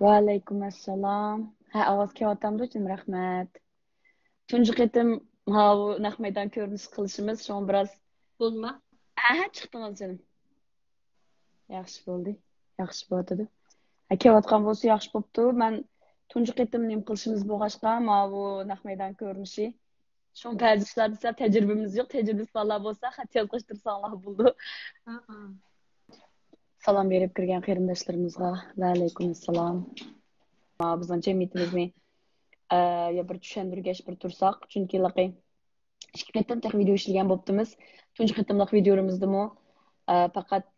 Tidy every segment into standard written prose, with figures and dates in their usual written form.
Va alaykum assalom. Ha, ovoz kelyaptimi uchun rahmat. Tunji qitim ha bu naq maydon ko'rinish qilishimiz shon biroz. Bo'lma. Ha, chiqdingiz canım. Yaxshi bo'ldi. Yaxshi bo'ldi. Ha, kelayotgan bo'lsa yaxshi bo'pti. Men tunji qitim nim qilishimiz bo'lg'ashqa, ma bu naq maydon ko'rinishi. Shon ba'zi ishlar desa tajribamiz yo'q. Tajribasi bor bo'lsa, xat yozg'ishtirsanlar bo'ldi. Salom berib kirgan qarindoshlarimizga va alaykum assalom. Bizning jamiyatimizni ya bir tushundirgach bir tursak, chunki laqay ikki qatam video ishlagan bo'ptimiz. Tunji qatamliq videomizdami faqat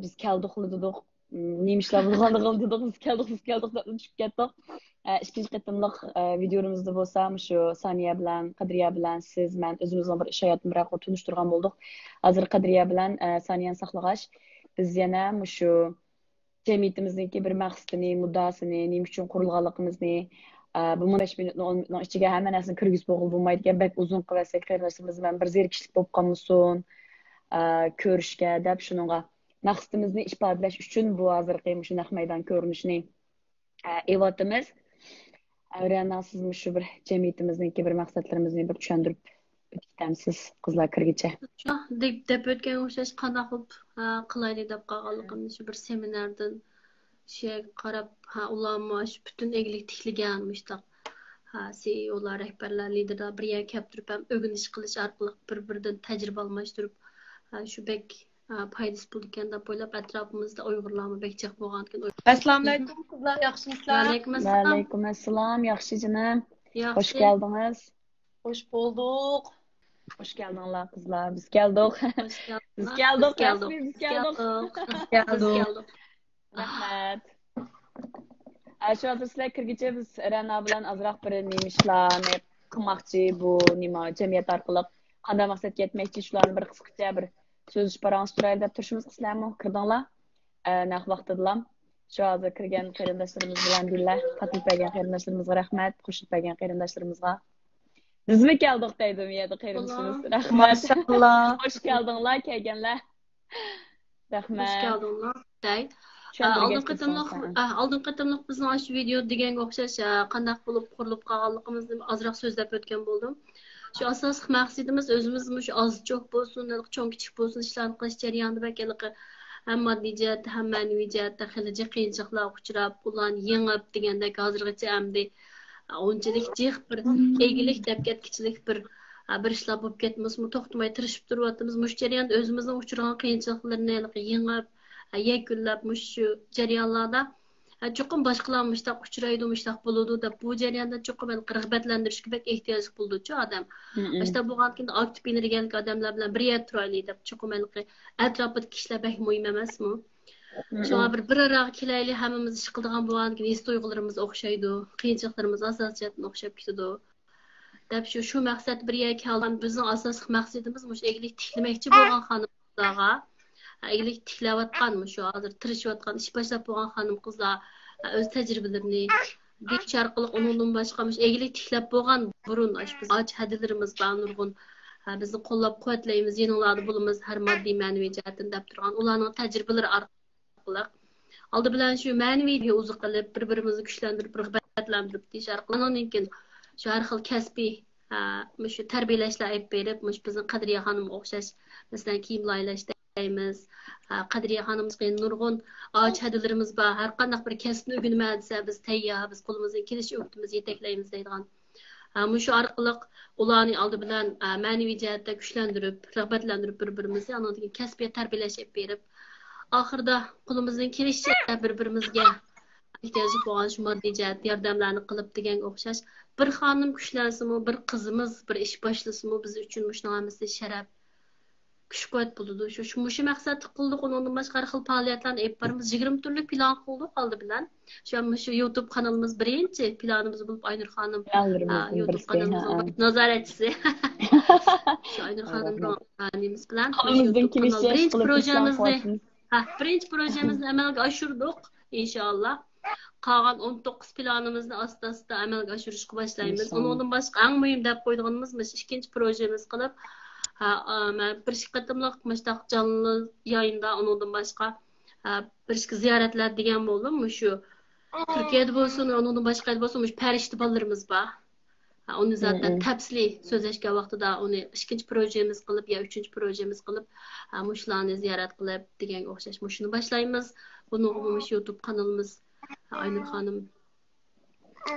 biz keldik dedik, nima ishlar bo'lganligini dedik, biz keldik deb tushib ketdik. Ikkinchi qatamliq videomizda bo'lsa, shu Saniya bilan, Qadriya bilan siz, men o'zimizning bir ish hayotim bilan tunishtirgan bo'ldik. Hozir Qadriya bilan Saniyani saqlagash biz yana shu jamiyatimizniki bir maqsadini, muddasini, nima uchun qurilganligimizni bu 15 minutni 10 minutning ichiga hamma narsani kirgizib bo'lmaydigan, bak uzun qilsak qarindoshlarimiz bilan bir zerikishlik bo'lib qolmasin, ko'rishga deb shuningga maqsadimizni ifodalash uchun bu hozirgi shunday maydon ko'rinishini evatimiz. Avranan siz shu bir jamiyatimizniki bir maqsadlarimizni bir tushuntirib o'tamiz qizlar kirgicha. Deb o'tgan o'xshash qanaqa qilib qilaylik deb qolganligimni shu bir seminardan qarab, ularni butun eglik tiklaganmishda. CEO'lar, rahbarlar, liderlar bir yerga kelib turib ham o'rganish qilish orqali bir-biridan tajriba almashtirib, shu bek foydasi bo'lar ekan deb o'ylab atrofimizda Uyg'urlarmi bekchiq bo'lgan ekan. Assalomu alaykum qizlar, yaxshimisizlar? Va alaykum assalom, yaxshi jinim. Hoş geldiniz. Hoş bulduk. Hoş geldinler kızlar. Biz geldik. Biz geldik. Rahmet. Şu an sizler kirgice biz Rana bilan azraq bir neymişlarni qilmoqchi bu nima jamiyat orqali qanday maqsadga yetmoqchi shularni bir qisqacha bir so'zlash parans turaylik deb turishimiz sizlarmi kirdinglar? Naq vaqtidilam. Şu hozir kirgan qarindoshlarimiz bilan billah taklif bergan qarindoshlarimizga rahmat, qo'shilib bergan qarindoshlarimizga. Bizmi keldik deydi bu yerda qarindoshimiz. Rahmat. Maşallah. Hoş geldinler, kelganlar. Rahmat. Hoş geldinler. Aldın qatimliq bizning shu video deganga o'xshash qanday bo'lib qurilib qolganligimizni azroq so'zlab o'tgan bo'ldim. Shu asosiy maqsadimiz o'zimiz shu oz-cho'q bo'lsin, cho'ng kichik bo'lsin ishlarni qilish jarayonida vakillik ham moddiy jihatda ham ma'naviy jihatda xilicha qiyinchiliklarga uchrab, ularni yengib degandek hozirgacha hamda unchalik jiq bir egilik deb ketkichilik bir ishlar bo'lib ketmasmi, to'xtamay tirishib turyapmiz. Mush jarayonda o'zimizning uchragan qiyinchiliklarni yengib yakunlab shu jarayonlarda cho'qim boshqalar mushtaq uchraydi, mushtaq bo'ladi deb bu jarayonda cho'qim rag'batlantirishga bek ehtiyoj bo'ldi-chi odam. Ishda bo'lgan aktiv energetik odamlar bilan bir yerda turaylik deb cho'qim atrofidagi kishilar bek muhim emasmi? Shunga bir araq kelaylik, hammamiz ish qiladigan bo'lgan his tuyg'ularimiz o'xshaydi, qiyinchiliklarimiz asosiyatdan o'xshab ketadi. Deb shu maqsad bir yerga kelgan bizning asosiy maqsadimiz mush eglik tiklamoqchi bo'lgan xonimlarga eglik tiklayotgan shu hozir tirishayotgan ish boshlab bo'lgan xonim qizlar o'z tajribalarini besh orqali undan boshqa eglik tiklab bo'lgan burun biz och hadilarimiz bor nurg'un bizni qo'llab quvvatlaymiz yanılarda bo'lamiz har moddiy ma'naviy jihatdan deb turgan ularning tajribalari orqali oldi bilan shu ma'naviy o'zi qilib bir-birimizni kuchlantirib rag'batlantirib deyish orqali undan keyin shu har xil kasbiy shu tarbiyalashlar olib berib bizning Qadriya xonimga o'xshash masalan kiyim laylashdaymiz. Qadriya xonimizga nurg'un och hadilarimiz bor. Har qanday bir kasbni o'rganma desa biz tayyor, biz qo'limizdan kelishicha o'qitimiz yetaklaymiz deydigan. Shu orqali ularni oldi bilan ma'naviy jihatda kuchlantirib, rag'batlantirib bir-birimizni anodagi kasbiy tarbiyalash olib berib, oxirida qo'limizdan kelishicha bir-birimizga ehtiyoji bo'lgan shu moddiy jihat yordamlarni qilib deganga o'xshash bir xonim kuchlansimi, bir qizimiz bir ish boshlasimi biz uchun mushunamizda sharaf kuch-quvvat bo'ladi. Shu maqsadni qildik, undan boshqa har xil faoliyatlarni olib boramiz. 20 turli plan qildik oldi bilan. Shu YouTube kanalimiz birinchi planimiz bo'lib Aynur xonim YouTube kanalimiz nazoratchisi. Shu Aynur xonimning bilan birinchi projemizni amalga oshirdik inshaalloh. Qolgan 19 planimizni asta-asta amalga oshirishga boshlaymiz. Undan boshqa eng muhim deb qo'yganimiz ikkinchi projemiz qilib bir qatimliq mashtaq jonli yayında onundan başqa bir ziyoratlar degan bo'ldim. Shu Türkiye'de bo'lsin, onun başqa yerdə bo'lsin, pərişti ballarımız var. Onu zaten təfsili sözləşkən vaxtda onu ikinci projemiz qılıb ya üçüncü projemiz qılıb, muşlarını ziyaret qılıb degan o'xshash muşunu başlayımız. Bunu YouTube kanalımız Aynur Hanım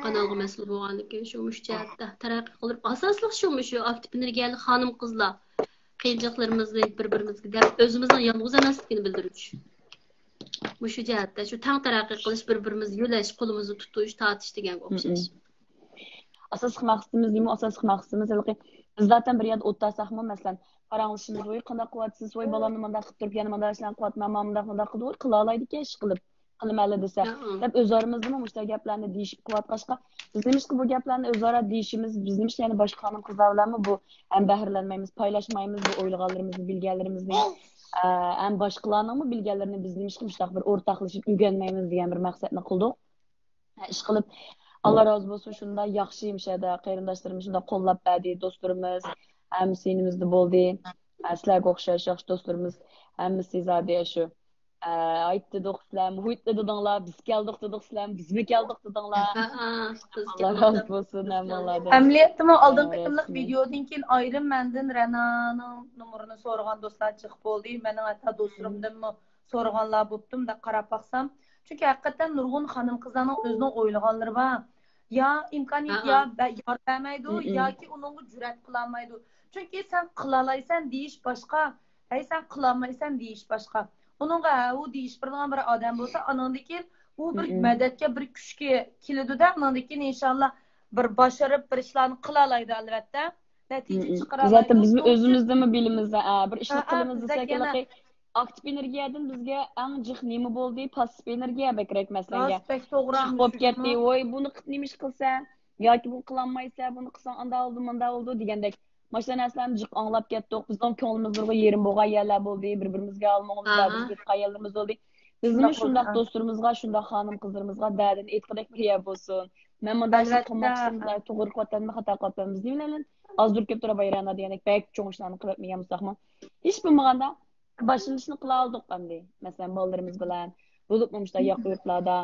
kanalga mas'ul bo'lganligi shu jihatda taraqqiy qilib asosliq shu aktiv energiyali xonim qizlar qiyinchiliklarimizni bir-birimizga deb o'zimizning yolg'iz emasligini bildirish. Shu jihatda shu tang taraqqiy qilish, bir-birimizni yo'lash, qo'limizni tutish, tortish deganga o'xshash. Asosiy maqsadimiz nima? Asosiy maqsadimiz biz zaten bir yerda o'tirsak-mu, masalan, qarang'ishimiz voy qanday quvvatsiz, voy balamni manda qilib turib, yana manda ishlarni qilyapman, manda qilib, qila olmaydi-ku ish qilib. Qilmayli desa, deb o'zlarimizning mushta gaplarni deyishib qilyotqashqa, biz nimishki bu gaplarni o'zaro deyishimiz, biz nimishki yana boshqa xonim qizlar bilanmi bu ham bahrilanmaymiz, paylaşmaymiz bu o'ylaganlarimizni, bilganlarimizni, ham boshqalarning bilganlarini biz nimishki mushtaq bir o'rtaqlashib o'rganmaymiz degan bir maqsadni qildik. Ish qilib Allah razı bo'lsin, shunda yaxshi imshada qarindoshlarimiz shunda qo'llab berdi, do'stlarimiz, hamsinimizda bo'ldi. Sizlarga o'xshash yaxshi do'stlarimiz, hammasi zodiya shu. Aytdi do'stlar, muhitda dedinglar, biz keldik dedik sizlar, biz mi keldik dedinglar. Allah razı bo'lsin hammalardan. Əməliyyatımı aldığım qımlıq videodan keyin ayrım məndən Rənanın numarını sorğan dostlar çıxıb oldu. Mənim hətta dostlarımdan sorğanlar bopdum da qarab baxsam. Çünki həqiqətən Nurgun xanım qızlarının özünün oylaganları var. Ya imkaniyet ya vermeydi ya ki onunla cüret kılamaydı. Çünkü sen kılalaysan deyiş başka, sen kılamaysan deyiş başka. Onunla o deyiş bir adam olsa anandaki o bir medetke bir küçük kilidi de anandaki inşallah bir başarıp bir işlerini kılalaydı elbette. Netice çıkaralaydı. Zaten bizim özümüzde mi bilimizde bir işlik kılımızda sekilaki aktif energiyadan bizga eng jiq nima bo'ldi? Passiv energiya bekrak masalan. Chiqib ketdi, voy buni nimish qilsa yoki bu qilolmaysa, buni qilsang anda oldi degandek. Mashina narsalarni jiq anglab ketdik. Bizning ko'nglimizga yerim bo'lgan yerlar bo'ldi, bir-birimizga olmog'imizda bizga qayerlarimiz bo'ldi. Bizning shundaq do'stlarimizga, shundaq xonim qizlarimizga da'dan aytqidek bir yer bo'lsin. Men bunday qilmoqchimizlar, to'g'ri qilyapmanmi, xato qilyapmanmi deyman. Azdur kelib turib bayrana degandek, bek cho'ng ishlarni qilib miyamizda. Hech bo'lmaganda başlanışını qila oldik endi. Masalan, bolalarimiz bilan bo'lib momishda yoq yurtlarda.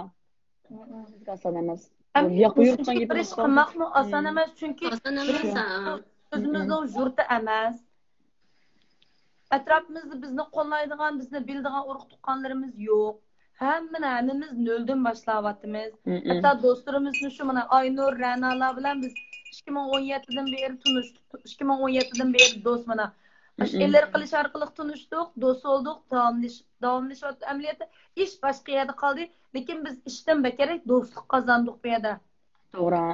Oson emas. Yoq yurtdan gitirish qilmoqmi oson emas, chunki o'zimizning yurti emas. Atrofimizda bizni qo'llaydigan, bizni bildigan urug' tuqqanlarimiz yo'q. Hammamiz noldan boshlayapmiz. Hatto do'stlarimizni shu mana Aynur, Ra'nolar bilan biz 2017dan beri tanishdik. 2017dan beri do'st mana. Eller qilish orqali tanishdik, do'st bo'ldik, davomlashib amaliyotda ish boshqa yerda qoldi, lekin biz ishdan bekerak do'stlik qozondik bu yerda. To'g'ri.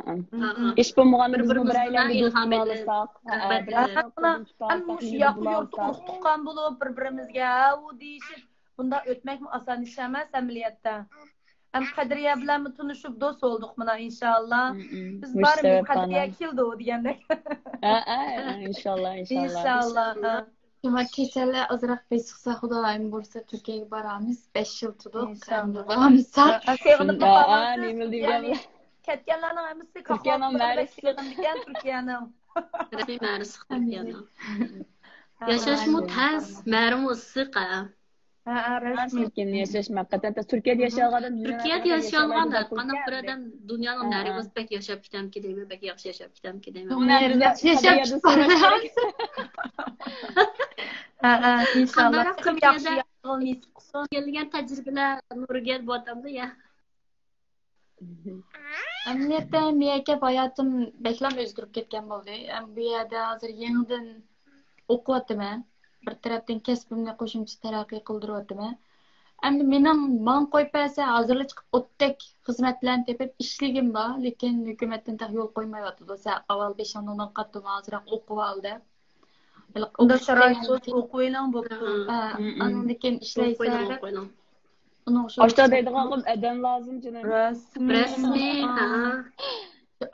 Ish bo'lmagan bir-birimizga ilhom olsak, hamma shu yoqda yurtib tuqqan bo'lib, bir-birimizga u deyishib, bunda o'tmakmi oson ish emas amaliyotda. Ham Qadriya bilan tanishib do'st bo'ldik mana inshaalloh. Biz barimiz Qadriya keldi degandek. İnşallah. İnşallah. Ama kechalar ozroq pes chiqsa xudoyim bo'lsa Turkiyaga boramiz. 5 yil turdik. Endi boramiz. Ketganlarning hammasi Turkiyaning marisi Turkiyaning. Rasmiy marisi Turkiyaning. Yashashmi tez, marim issiqa. Rasmiy yashash haqiqatan Turkiyada yashagandan Turkiyada yashaganlar qanday bir odam dunyoning narigi pek yashab ketamki deyman, pek yaxshi yashab ketamki deyman. Yashab chiqamiz. İnşallah. Kim yaxshi kelgan tajribalar nuriga botamda ya. Amaliyotda miyaka hayotim beklam o'zgarib ketgan bo'ldi. Bu yerda hozir yangidan o'qiyapman. Bir tarafdan kasbimni qo'shimcha taraqqiy qildiryapman. Endi mening man qo'yib bersa hozirla chiqib o'tdak xizmatlarni tepib ishligim bor, lekin hukumatdan yo'l qo'ymayapti. O'sa avval 5 yildan qattiq hozirroq o'qib oldi. Unda sharoit o'qiylan bo'ldi. Andan keyin ishlaysa Oshta deydigan adam lozim canım. Rasmiy, ha.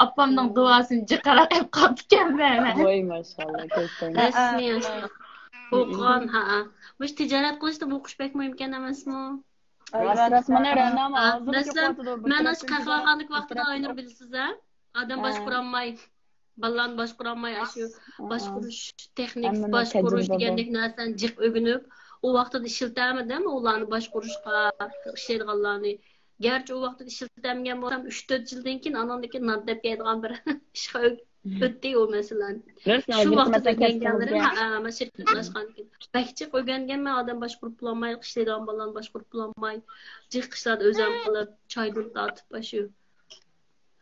Appamning duosini jiqaraq qilib qolibman. Voy maşallah, ko'zdan. Rasmiy o'qigan, ha. Bu tijorat qilishda bu o'qish bekmi imkon emasmi? Rasmana ranama men osh qahvaxonlik vaqtida Aynur bilsiz-a? Adam boshqurolmay, ballarni boshqurolmay, shu boshqurish, texnik boshqurish degandek narsani jiq o'rganib, u vaqtida ishiltamidim, ularni boshqurishga, ishlaydiganlarni Gerçi o vaqtda işletemgen bo'lsam 3-4 yildan keyin anamdaki nan deb yeydigan bir ishga o'tdi u masalan. Bilirsin, Shu bir vaqtda mesela o'rganganlarim kasbimizga. men shirkatlashgan keyin. Bakchiq o'rganganman, odam boshqurib bo'lolmay, ishlaydigan bolani boshqurib bo'lolmay, jiq qishlarda o'zim qilib, choydan tatib shu.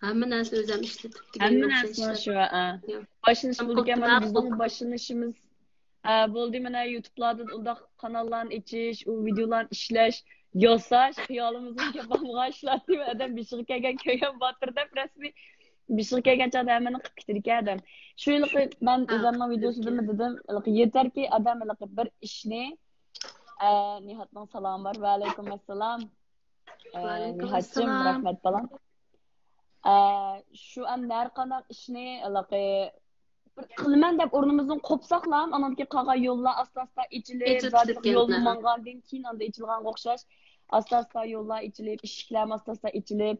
Hamma narsa o'zim ishlatib Hamma degan narsa o'xshash shu. ishlar. Başlanış bulurken Qilib mana bizning turib, başlanışımız bo'ldi mana YouTube'larda undaq kanallarni ichish, u videolarni ishlash, yosash, xayolimizga bo'lgan ishlarni va adam bishig'i kelgan ko'rgan botir deb rasmiy bishig'i kelgan chog'da hammani qilib ketar ekan. Shu yili men o'zimning videosidami dedim, yetarki adam bir ishni Nihatning salom bor. Va alaykum assalom. va alaykum Nihatjim, assalom. rahmat balam. Shu an har qanday ishni qilaman deb o'rnimizdan qo'psaq ham anamki qolgan yo'llar asta ichilib Ichilib zotli ketgan. yo'lni mangandan keyin anda ichilganga o'xshash asta yo'llar ichilib eshiklar asta ichilib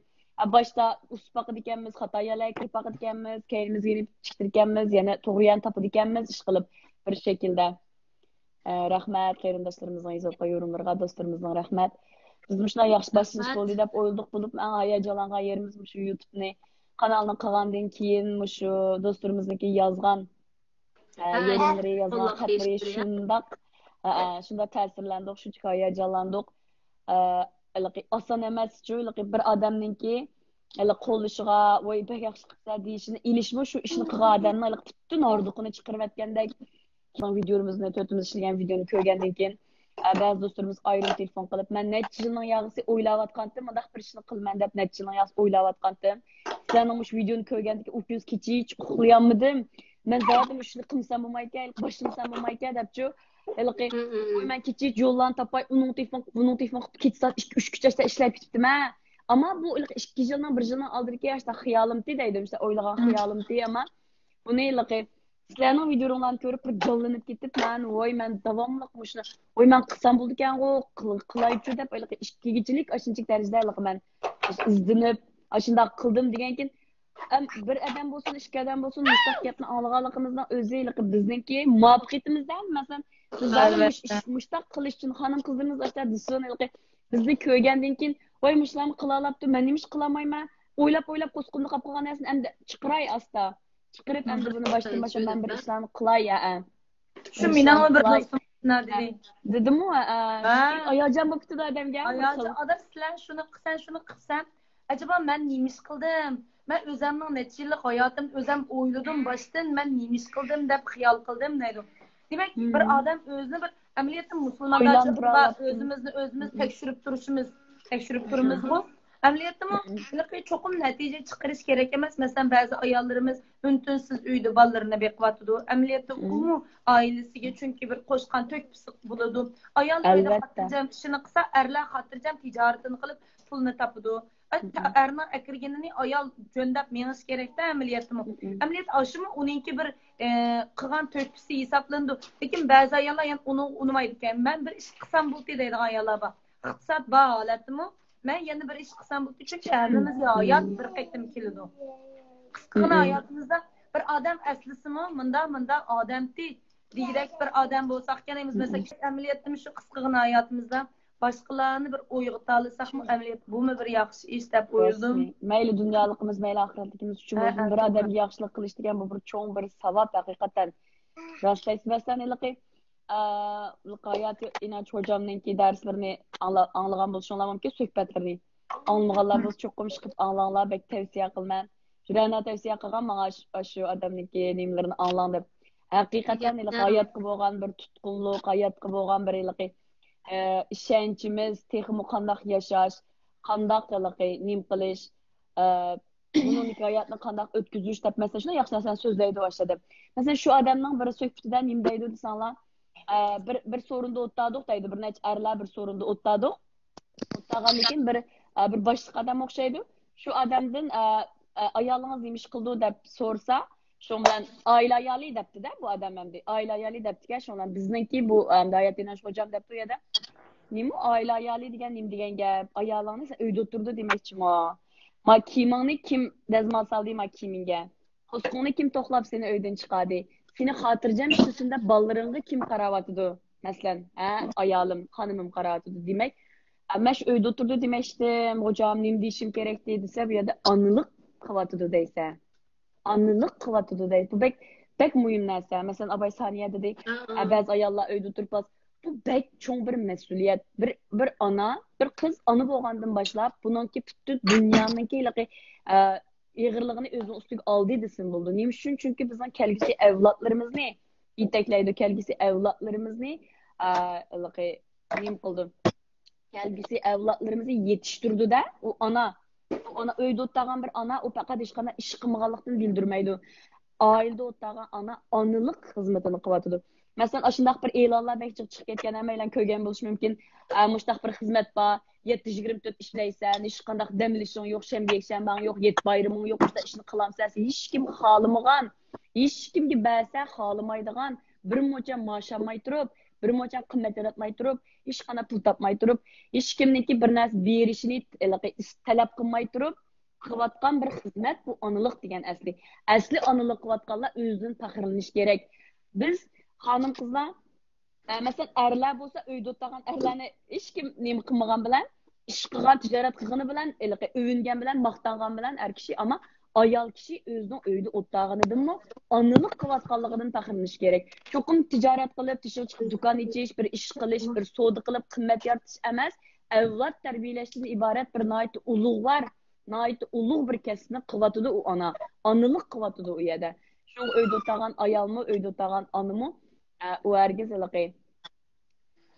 boshda uspaqid ekanmiz xato yo'llar kirib baqid ekanmiz keynimiz yirib chiqtir ekanmiz yana to'g'ri yo'lni topid ekanmiz ish qilib bir shaklda rahmat qarindoshlarimizning izoh yorumlarga do'stlarimizning rahmat biz shunday yaxshi boshlanish bo'ldi deb o'yladik bo'lib eng hayajonlangan yerimiz shu YouTube'ni kanalni qilgandan keyin shu do'stlarimizniki yozgan yorumlari yozgan xatlari shundoq ta'sirlandik shuncha hayajonlandik oson emas bir odamninki qo'llashiga voy bak yaxshi qilsa deyishini ilishmi shu ishni qilgan odamni butun orduqini chiqarib aytgandek videomizni to'rtimiz ishlagan videoni ko'rgandan keyin ba'zi do'stlarimiz ayrim telefon qilib man necha yilning yog'isi o'ylayotgandim bundoq bir ishni qilman deb necha yilning yog'isi o'ylayotgandim sizlarning shu videoni ko'rgandan keyin u kun kecha uxlayolmadim man zatim ishni qilsam bo'lmaydi boshlasam bo'lmaydi debchu man kecha yo'llarni topmay uning telefon kecha soat 2-3 ishlab ketibdim ammo bu 2 yilning 1 yilning oldingi yoshda xiyolimdi deydi işte o'ylagan xiyolimdi ammo buni sizlarning videolaringlarni ko'rib bir jonlanib ketib man davomli shuni man qilsam bo'ldi ekan-ku qilaychu deb ikkigichilik shunchalik darajada man izlanib shundoq qildim degan keyin bir odam bo'lsin ikki odam bo'lsin mustaq gapni olganligimizdan o'zi bizningki muvaffaqiyatimizdan masalan biz mustaq qilish uchun xonim qizlarimiz bizni ko'rgandan keyin voy mushlarni qilalabdi man nima ish qilolmayman o'ylab qo'sqinni qolib qolgan narsani endi chiqiray asta chiqarib endi buni boshdan man bir ishlarni qilay shu mening bir do'stim dedimu hayajon bo'lib ketdi odamga odam sizlar shuni qilsan acaba man nima ish qildim man o'zimning necha yillik hayotim o'zim o'yladim boshdan man nima ish qildim deb xiyol qildim deydi demak bir odam o'zini bir amaliyotda musulmonlar o'zimiz tekshirib turimiz bu amaliyotda cho'qim natija chiqarish kerak emas masalan ba'zi ayollarimiz untinsiz uyda bolalarini beqiyotidi amaliyotda u oilasiga chunki bir qo'shgan to'k pisiq bo'ladi ayol xotirjam ishini qilsa erlar xotirjam tijoratini qilib pulni topadi erning akirganini ayol jo'ndab menish kerakda amaliyot oshimi uninki bir qilgan to'kpisi hisoblandi lekin ba'zi ayollar uni unmaydi ekan man bir ish qilsam bo'ldi deydigan ayollar bor iqtisod bor holatimi man yana bir ish qilsam bo'ldi chunki hammamizga hayot bir qaytim keladi qisqagina hayotimizda bir odam aslisimi munda odamdi degidek bir odam bo'lsak kerakmiz masalan amaliyotda shu qisqagina hayotimizda boshqalarni bir o'yg'ita olsakmi amaliyot bumi bir yaxshi ish deb o'yladim mayli dunyoligimiz mayli oxiratligimiz uchun bir odamga yaxshilik qilish degan bu bir cho'ng bir savob haqiqatan rostlaysiz hayot inanch hocamninki darslarini anglagan bo'lishinglar mumkin suhbatlarni anglamaganlar bo'lsa cho'qim chiqib anglanglar bek tavsiya qilman jurana tavsiya qilgan manga shu odamniki nimalarini anglang deb haqiqatan hayotga bo'lgan bir tutqunlik hayotga bo'lgan bir ishonchimiz texmi qandoq yashash qandoq nim qilish bunun hayotni qandoq o'tkazish deb masalan shunday yaxshi narsani so'zlaydi boshladi masalan shu odamning bir suhbatidan nim deydi desanglar bir sorunda o'ttirdik deydi bir necha erlar bir sorunda o'ttirgandan keyin bir boshliq odam o'xshaydi shu odamdan ayolingiz nima ish qildi deb so'rsa shu bilan oila ayoli debdi-da bu odam ham oila ayoli debdi-da shu bilan bizningki bu hayot inash hojam debdi u yerda nima oila ayoli degan nim degan gap ayolingni sen uyda o'tirdi demoqchimi ma kiyimingni kim dazmol soldi ma kiyimingga qo'sqingni kim to'qlab seni uydan chiqardi seni xotirjam ishlasunda bolalaringga kim qarayotidi masalan ayolim xonimim qarayotidi demak Ama şu öyle oturdu demiştim. Hocam ne diyişim gerektiği dese bir yerde anılık kıvatıdı deyse. Anılık kıvatıdı deyse. Bu bek mühim narsa. Mesela Abay Saniye dedi. Bazı ayallar öyle oturup bas. Bu bek çoğun bir mesuliyet. Bir ana, bir kız anı boğandan başlap bununki bütün dünyanınki ilaki ağırlığını özünün üstüge aldı desin buldu. Neymiş için? Çünkü bizden kelgisi evlatlarımız ne? İtekleydi kelgisi evlatlarımız ne? Ilaki neyim kıldı? Kelgisi evlatlarımızı yetiştirdi de o ona öyde otagan bir ana o fakat hiç kana iş kılmaganlıktan bildirmeydi. Ailede otagan ana anılık hizmetini kılatıdı. Mesela aşındaq bir e'lonlar belki chiqib ketgan hammaylar ko'rgan bo'lishi mumkin. Mushtaq bir xizmat bor. 7-24 ishlaysan, hech qanday dam olishing yo'q, shanba yakshanbang yo'q, yet bayraming yo'q, işte ishni qilamsan. Hech kim xohlamagan, hech kimga bersa xohlamaydigan bir mo'cha maosh olmay turib, bir mo'cha qimmat yaratmay turib, hech qanday pul topmay turib, hech kimniki bir narsa berishini talab qilmay turib qilayotgan bir xizmat bu onalik degan asli. Asli onalik qilayotganlar o'zidan faxrlanish kerak. Biz xonim qizlar mesela erlar bo'lsa uyda o'tirgan erlarni hech kim nima qilmagan bilan ish qilgan tijorat qilgani bilan övüngan bilan maqtangan bilan er kishi ama ayol kishi o'zining uyda o'tirganidanmi onalik qilayotganligidan faxrlanish kerak. Cho'qim tijorat qilib tishga chiqib do'kon ichish, bir ish qilish, bir savdo qilib qimmat yaratish emas, avlod tarbiyalashdan iborat bir nihoyat ulug'var, nihoyat ulug' bir kasbni qilyotidi u ona. Onalik qilyotidi u yerda. Shu uyda o'tirgan ayolmi, uyda o'tirgan onami u herkes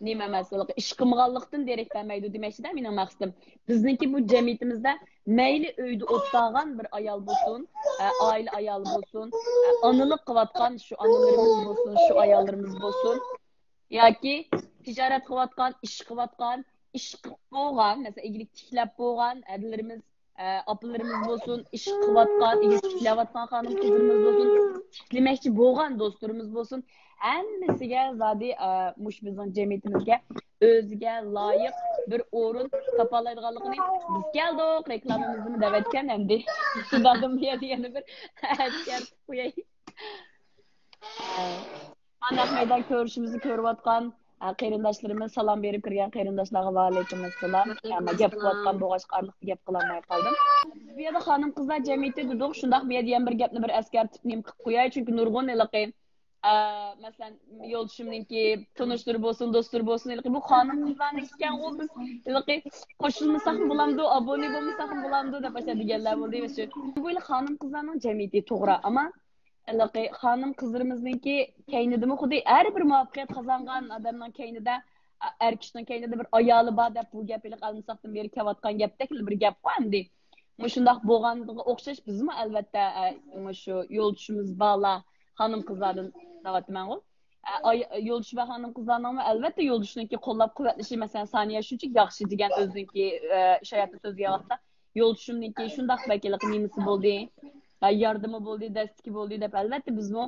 nima masalan ish qilmaganlikdan derak bermaydi demoqchida mening maqsadim. Bizniki bu jamiyatimizda mayli uyda o'tirgan bir ayol bo'lsin, oila ayoli bo'lsin, onalik qilayotgan shu onalarimiz bo'lsin, shu ayollarimiz bo'lsin yoki tijorat qilayotgan, ish qilayotgan, ish qilib bo'lgan, masalan, igilik tiklab bo'lgan adlarimiz, opalarimiz bo'lsin, ish qilayotgan, igilik tiklayotgan xonim qizlarimiz bo'lsin, tiklemoqchi bo'lgan do'stlarimiz bo'lsin. Hammasiga zodi mush bizning jamiyatimizga o'ziga loyiq bir o'rin topalaydiganligini biz keldik reklamamizni deb aytgan endi shundan yana bir aytgan qo'yay. Ana meydan ko'rishimizni ko'rayotgan qarindoshlarimiz salom berib kirgan qarindoshlarga va alaykum assalom. Ama gap qilayotgan bo'g'ashqa arliq gap qilolmay qoldim. Bu yerda xonim qizlar jamiyati dedik, shundoq bu yerda ham bir gapni bir askartib nim qilib qo'yay, chunki nurg'un mesela yoldaşımınki tanıştır olsun, dostlar olsun. Bu hanım kızlarını iken o biz koşulmasak mı bulamdı, abone olmasak mı bulamdı da başa diyenler oldu. Böyle hanım kızlarının cemiyeti toğra ama hanım kızlarımızınki keynidi mi kudi her bir muvaffakiyet kazangan adamdan keynide er kişinin keynide bir ayalı bağ dep bu gap ile kalmışsaktan beri kevatkan gaptek bir gap var mı di. Muşundak boğanlığı okşaş biz mi elbette şu yoldaşımız bağla hanım kızlardan davatman o. Yoldaşı ve hanım kızlardan elbette yoldaşınınki qollab quvvatlashi mesela saniye shuncha yaxshi degan o'ziniki ish hayotda so'zga vaqtda yoldaşımınki shundaq vakillik nimasi bo'ldi, yordami bo'ldi, dastiki bo'ldi deb albatta biz bu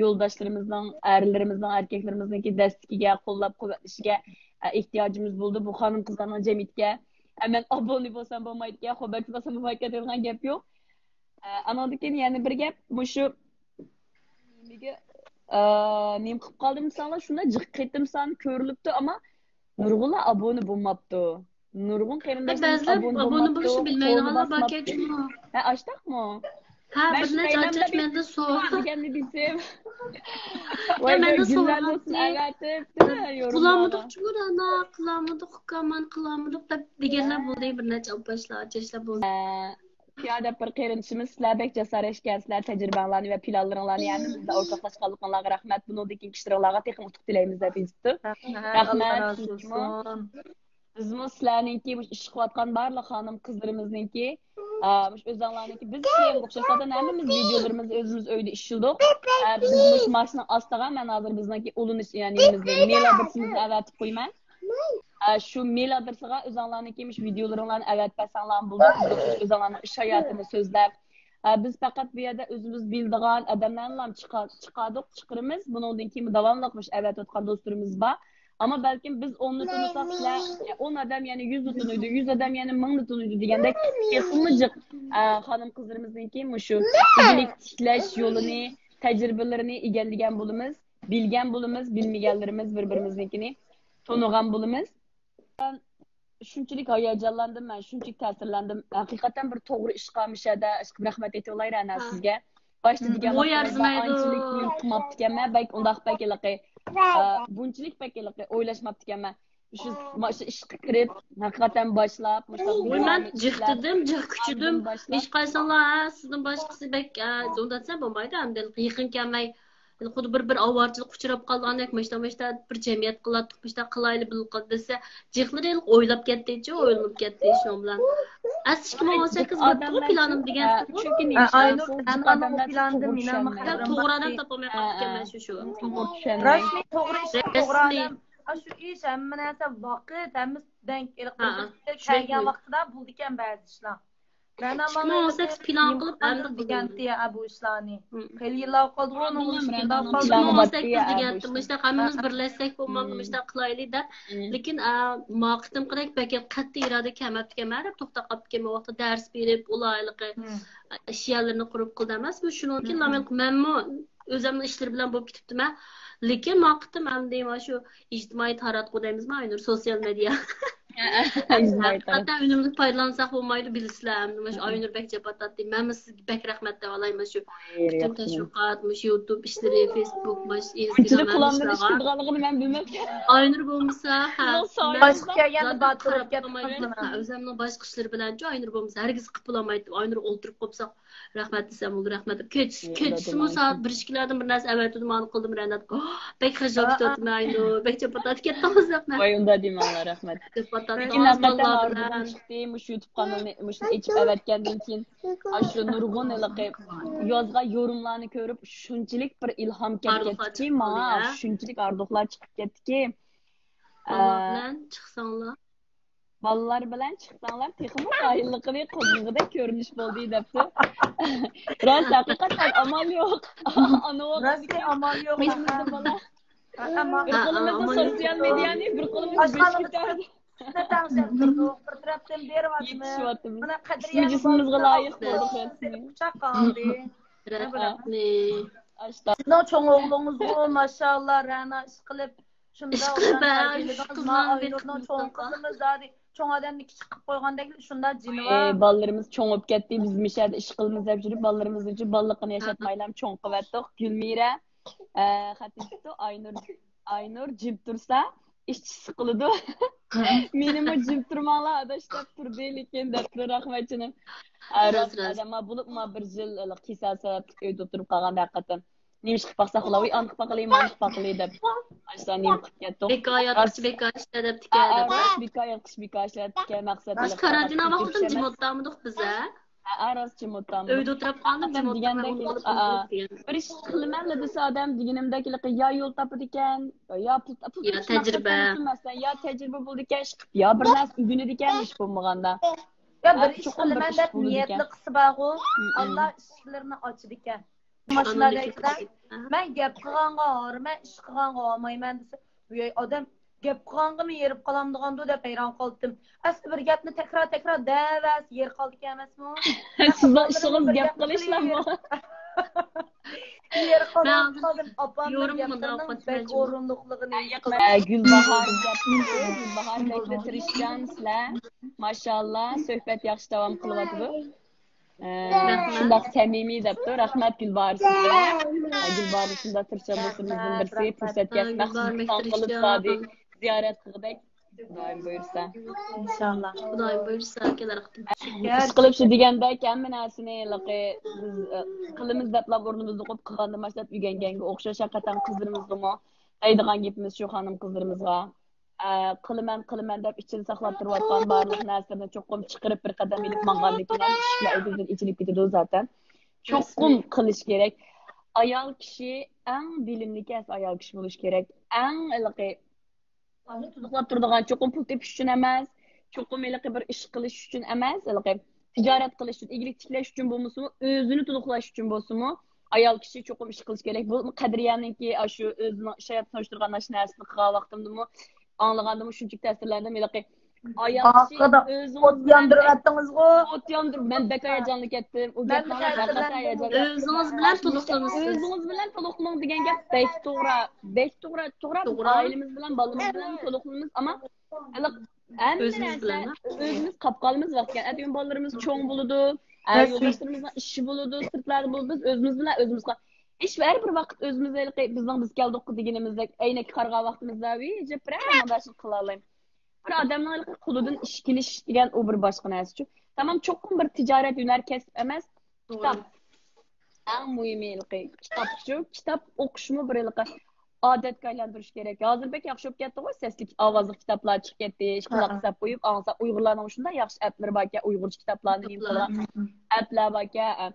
yo'ldoshlarimizni, erlarimizning, erkaklarimizningki dastikiga, qo'llab quvvatlashiga ehtiyojimiz bo'ldi. Bu hanım kızlarning jamiyatga hemen abone bo'lsam bo'lmaydi, xabar bo'lsam bo'lmaydi degan gap yo'q. Andan keyin yana bir gap bu shu nima qilib qoldim misallar shunda jiq ketdim san ko'rilibdi ama nurg'unlar abone bo'lmabdi. Nurg'un qarindoshlar abone bo'lishni bilmaydiganlar borkanmi? Ha, açdaqmi? Ha, bir necha ochib menda so'rab deganni bilsam. Voy, menda so'rab olsin agatib, qilamidiq-chi ana, qilamidiq, kaman qilamidiq deb deganlar bo'ldi, bir necha opashlar, ochishlar bo'ldi. Piyada bir qeyrinishimiz sizlar bek jasarashgansizlar, tajribalarni va planlaringlarni yani bizda o'rtoqlashganliklaringizga rahmat. Buningdagi kishilarga texnik utuq tilaymiz deb aytibdi. Rahmat. Bizmi sizlarningki ish qilayotgan barliq xonim qizlarimizningki o'zinglarningki biz ham o'xshashada hammamiz videolarimizni o'zimiz uyda ishildik. Biz mush mashina ostiga men hozir bizningki ulunish ya'ni mail adresimizni avatib qo'yman. Şu mail adresiga o'zinglarningki videolaringlarni avatib bersanglar bo'ladi. O'zinglarning ish hayotini so'zlab biz faqat bu yerda o'zimiz bildigan odamlarni chiqaramiz. Buningdan keyin davomli avatayotgan do'stlarimiz bor. Ama belki biz 10'nu tanısak sizler 10 adam yani 100'nu tanıydı, 100 adam yani 1000'nu tanıydı degende yakınlıcık hanım kızlarımızdaki şu iyilik tiklash yolunu, tecrübelerini egallagan bo'lamiz, bilgan bo'lamiz, bilmaganlarimiz bir-birimizningini tanıgan bo'lamiz. shunchalik hayajonlandim, men shunchalik ta'sirlandim. Haqiqatan bir to'g'ri ish qilmishada, rahmat aytib olaylar ana sizga. Boshda degan O'y arzimaydi. anchalik qilmabdi ekanman, balki undaq bakiliqi, bunchalik bakiliqi o'ylashmabdi ekanman. Shu ishga kirib, haqiqatan boshlab, Men jiqtidim, jiq kuchidim. Hech qaysilar sizdan boshqasi bek undatsa bo'lmaydi, hamda yaqin kelmay xuddi bir ovorchilik uchrab qolgandek mashta bir jamiyat qiladi, mashta qilayli bil qildi desa, jiqlari o'ylab ketdi-chi, o'ylab ketdi shu bilan. As 2018 bu planim degan chunki plandim to'g'ri odam topolmay qolganman shu. Rasmiy to'g'ri odam shu ish hamma narsa vaqt hammadan kelgan vaqtida bo'ldi ekan ba'zi ishlar. Ben ama 2018 plan qilib deganti bu ishlarni. Xeyli yillar qoldi, onun uchun 2018 degandim, işte hammamiz birlashsak bo'lmadi, işte qilaylik deb. Lekin maqtim qilak balki qat'iy iroda kamabdi ekan, to'xtab qolib kelma vaqtda dars berib, ulayliqi ishlarni qurib qildi emas. Bu shunki menmi o'zimning ishlar bilan bo'lib ketibdim. Lekin maqtim ham deyman shu ijtimoiy taratqu deymizmi, aynur sosyal media. Hatta ünümlü paylansak olmaydı bilsizler. Şu Aynur bek cepatat deyim. Ben sizge bek rahmet de alayım. Şu bütün teşviqat, YouTube işleri, Facebook, Instagram işleri. Ben bilmem. Aynur bulmasa, başka yani batırıp özümün başka işleri bilen Aynur bulmasa herkes kıpılamaydı. Aynur oldurup kopsak rahmet desem olur rahmet. Kötüsü saat 1-2'lerden bir narsa evet dedim anı kıldım rendet. Bek hıcıl tutuyorum Aynur. Bek cepatat ketmemiz yapma. Vay onda diyeyim Allah rahmet. Lekin haqiqatan orzudan chiqdim, mush YouTube kanalini mush ichib avatgandan keyin shu nurg'un yozgan yorumlarni ko'rib shunchalik bir ilhom kelib ketdiki, menga shunchalik arzular chiqib ketdiki, bolalar bilan chiqsanglar texmi qoyilligini qilg'ida ko'rinish bo'ldi debdi. Rost haqiqatan amal yo'q. Rost amal yo'q. Bir qo'limizda sosyal mediani, bir qo'limizda Facebook'da ne tavsiye ettirdik, bir tarafdan beryapmiz. Buna qadriya jismimizga loyiq bo'ldik. Quchoq qoldi. Ashta. Sizning cho'ng o'g'lingiz bu maşallah rana ish qilib, shunda cho'ng qizimiz zodi cho'ng odamni kichik qilib qo'ygandek shunda jini bor. Bolalarimiz cho'ngib ketdi, biz misharda ish qilamiz deb yurib, bolalarimizni bolaliqini yashatmaylam cho'ng qilyaptik. Gulmira xatibdi Aynur jib tursa ishchisi qiladi. Menimi jib turmanglar adashib turdi, lekin debdi rahmatchinim. Adama bo'libmi bir yil qisasa uyda o'tirib qolganda haqiqatan nemish qilib baqsa qilay, an qilib qilay deb. Ashta nem qilib ketdi. Bekoyat deb tikadi. Bekoyat maqsad. Karantina vaqtida jimotdamidik biz Aras jimotdam. Uyda o'tirib qoldim degandek bir ish qilaman desa odam deganimdek ya yo'l topadi ekan, ya pul tajriba. Ya tajriba bo'ldi ekan, ya bir narsa ugunidi ekan ish bo'lmaganda. Ya bir ish qilaman deb niyatli qilsa bag'u, Alloh ishlarini ochdi ekan. Mashinada aytsa, men gap qilganga men ish qilganga olmayman desa, bu odam gap qilganimni yerib qolamdiganda deb hayron qoldim. Asli bir gapni takror davas yer qoldi ekan emasmi? Sizning ishingiz gap qilishlarmi? Yer qoldim, opamning gapini o'rinliqligini Gulbahor bekda tirishchansizlar. Mashallah, suhbat yaxshi davom qilyapti. Shundoq samimiy debdi. Rahmat Gulbahor sizga. Gulbahor shunda tirishchan do'stimizning birisi fursatga maxsus qilib ziyorat qildik. Xudoyim buyursa. İnşallah. Xudoyim buyursa kelar qildim. Ish qilib shu degandek hamma narsani biz qilimiz deb o'rnimizni qo'yib qilganda boshlab uyganganga o'xshash haqiqatan qizlarimizga aytadigan gapimiz shu xonim qizlarimizga qilaman deb ichini saqlab turayotgan barliq narsani cho'qim chiqarib bir qadam ilib mangandan keyin ishlar o'zidan ichilib ketadi zaten. Cho'qim qilish kerak. Ayol kishi eng bilimli ayol kishi bo'lish kerak. Eng tuzuqlab turadigan cho'qim pul tepish uchun emas, cho'qim bir ish qilish uchun emas, tijorat qilish uchun, egalik tiklash uchun bo'lmasmi, o'zini to'liqlash uchun bo'lsinmi, ayol kishi cho'qim ish qilish kerak. Bu qadriyaniki shu o'zini hayot so'shtirgan narsani qilgan vaqtimdami, anlagandimi shunchalik ta'sirlandim. Ayol kishi o'zini yondiryaptingizku. O't yondirib, men bek hayajonli ketdim. U gapni o'zingiz bilan to'liqlamisiz. O'zingiz bilan to'liqlang degan gap bek to'g'ri. Oilamiz bilan, bolamiz bilan to'liqlamiz, ammo Özümüz bilen mi? Özümüz kapkalımız var. Yani diyorum balalarımız çoğun buludu. Yoldaşlarımızla işi buludu. Sırtlarda buludu. Biz özümüz bilen özümüz kal. Hiç her bir vakit özümüzle bizden biz geldik degenimizde aynaki karga vaktimizde iyice premaşın kılalayım. Bir adamlar kuludan işkiliş degen o bir başka nersi. Tamam çok bir ticaret yöner kesip emez. Kitap. En mühimi kitap şu. Kitap okuşumu bir yıllık adetga aylantırış gerek. Hazır pek yaxşı olub ketdi qoy, sesli avazlı kitaplar chiqib ketdi. Qulaq isab qo'yib, ansa Uyg'urlarning shunda yaxshi applar bor ekan, Uyg'urcha kitaplarni nima qilgan applar bor ekan.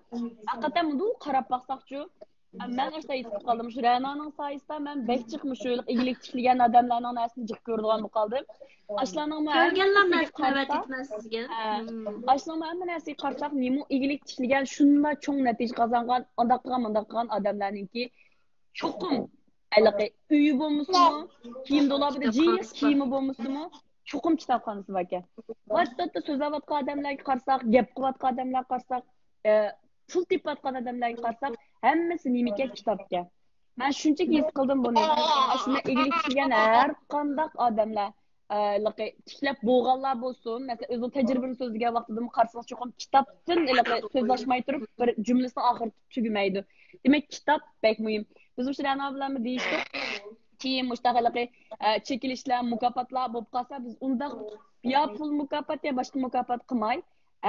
Haqiqatan buni qarab baqsaqchu, men ashta yetib qoldim. Shu Ra'noning sayesinde men bek chiqmish shu igilik tishlagan odamlarning narsini jiq ko'rdigan bo'lib qoldim. Ashlarning Ko'rganlar navbat etmez sizga. Ashlarning hamma narsaga qarasaq, nima igilik tishlagan shunda cho'ng natija qozongan, undaq qilgan odamlarningki cho'qim Əlaqə üyü olmuşmu? Kiyim dolabıda cins kiyimi olmuşmu? Çoxum kitabxanası var ki. Hatta sözləvatqan adamlarga qarasaq, gap qilayotgan adamlarga qarasaq, pul tepayotgan adamlarga qarasaq, hammasi nimaka kitobga. Men shunchaki his qildim buni. Aslında egilik qilgan har qanday odamlar tiklab bo'lganlar bo'lsin. Masalan, o'zi tajribani so'zlagan vaqtida qarasangiz cho'qim kitobdan so'zlashmay turib bir jumlasini oxiri tugamaydi. Demak, kitob bek muhim. Bizim şurada bilan deyishdik. Keyin mustaqillik chekilishlar, mukofotlar bo'lib qolsa, biz unda yo pul mukofot yo boshqa mukofot qilmay,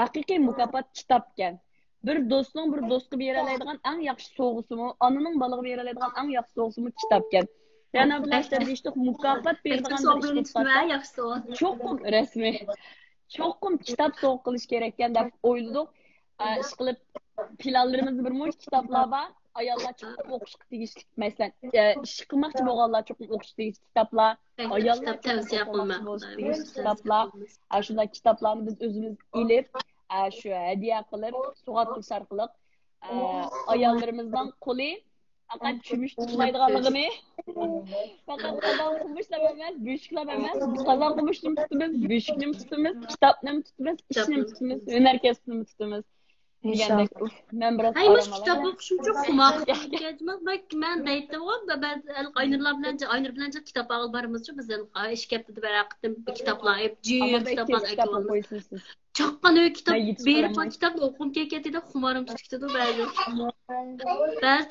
haqiqiy mukofot kitobgan. Bir do'stning bir do'stga bera oladigan eng yaxshi sovg'usimi, onaning bolaga bera oladigan eng yaxshi sovg'usimi kitobgan. Yana bilan deyishdik, mukofot beradigan bir ish bo'lsa, yaxshi savol. Cho'qim rasmiy. Cho'qim kitob sovg'a qilish kerak ekan deb o'yladik. Ish qilib planlarimiz bir mo'j kitoblar bor. Ayollar çok o'qishga tegishli masalan ish qilmoqchi bo'lganlar çok o'qishga tegishli kitoblar ayollar tavsiya qilmoqchi kitoblar shunday kitoblarni biz o'zimiz ilib shu hadiya qilib sug'atilish orqali ayollarimizdan qo'li faqat kumush tutmaydiganligini faqat qozon kumushlab emas beshiklar emas qozon kumushni tutamiz beshikni tutamiz kitobni tutamiz ishni tutamiz hunar kasbini tutamiz degandek men biroz aynish kitob o'qishim çok xumoq bak men deydim o ben aynır bilan kitap alib boramiz biz ish kapda baraqtim kitoblar kitoblar chaqqan uy kitob berib kitob o'qib ketdi xumorim tutdi ba'zi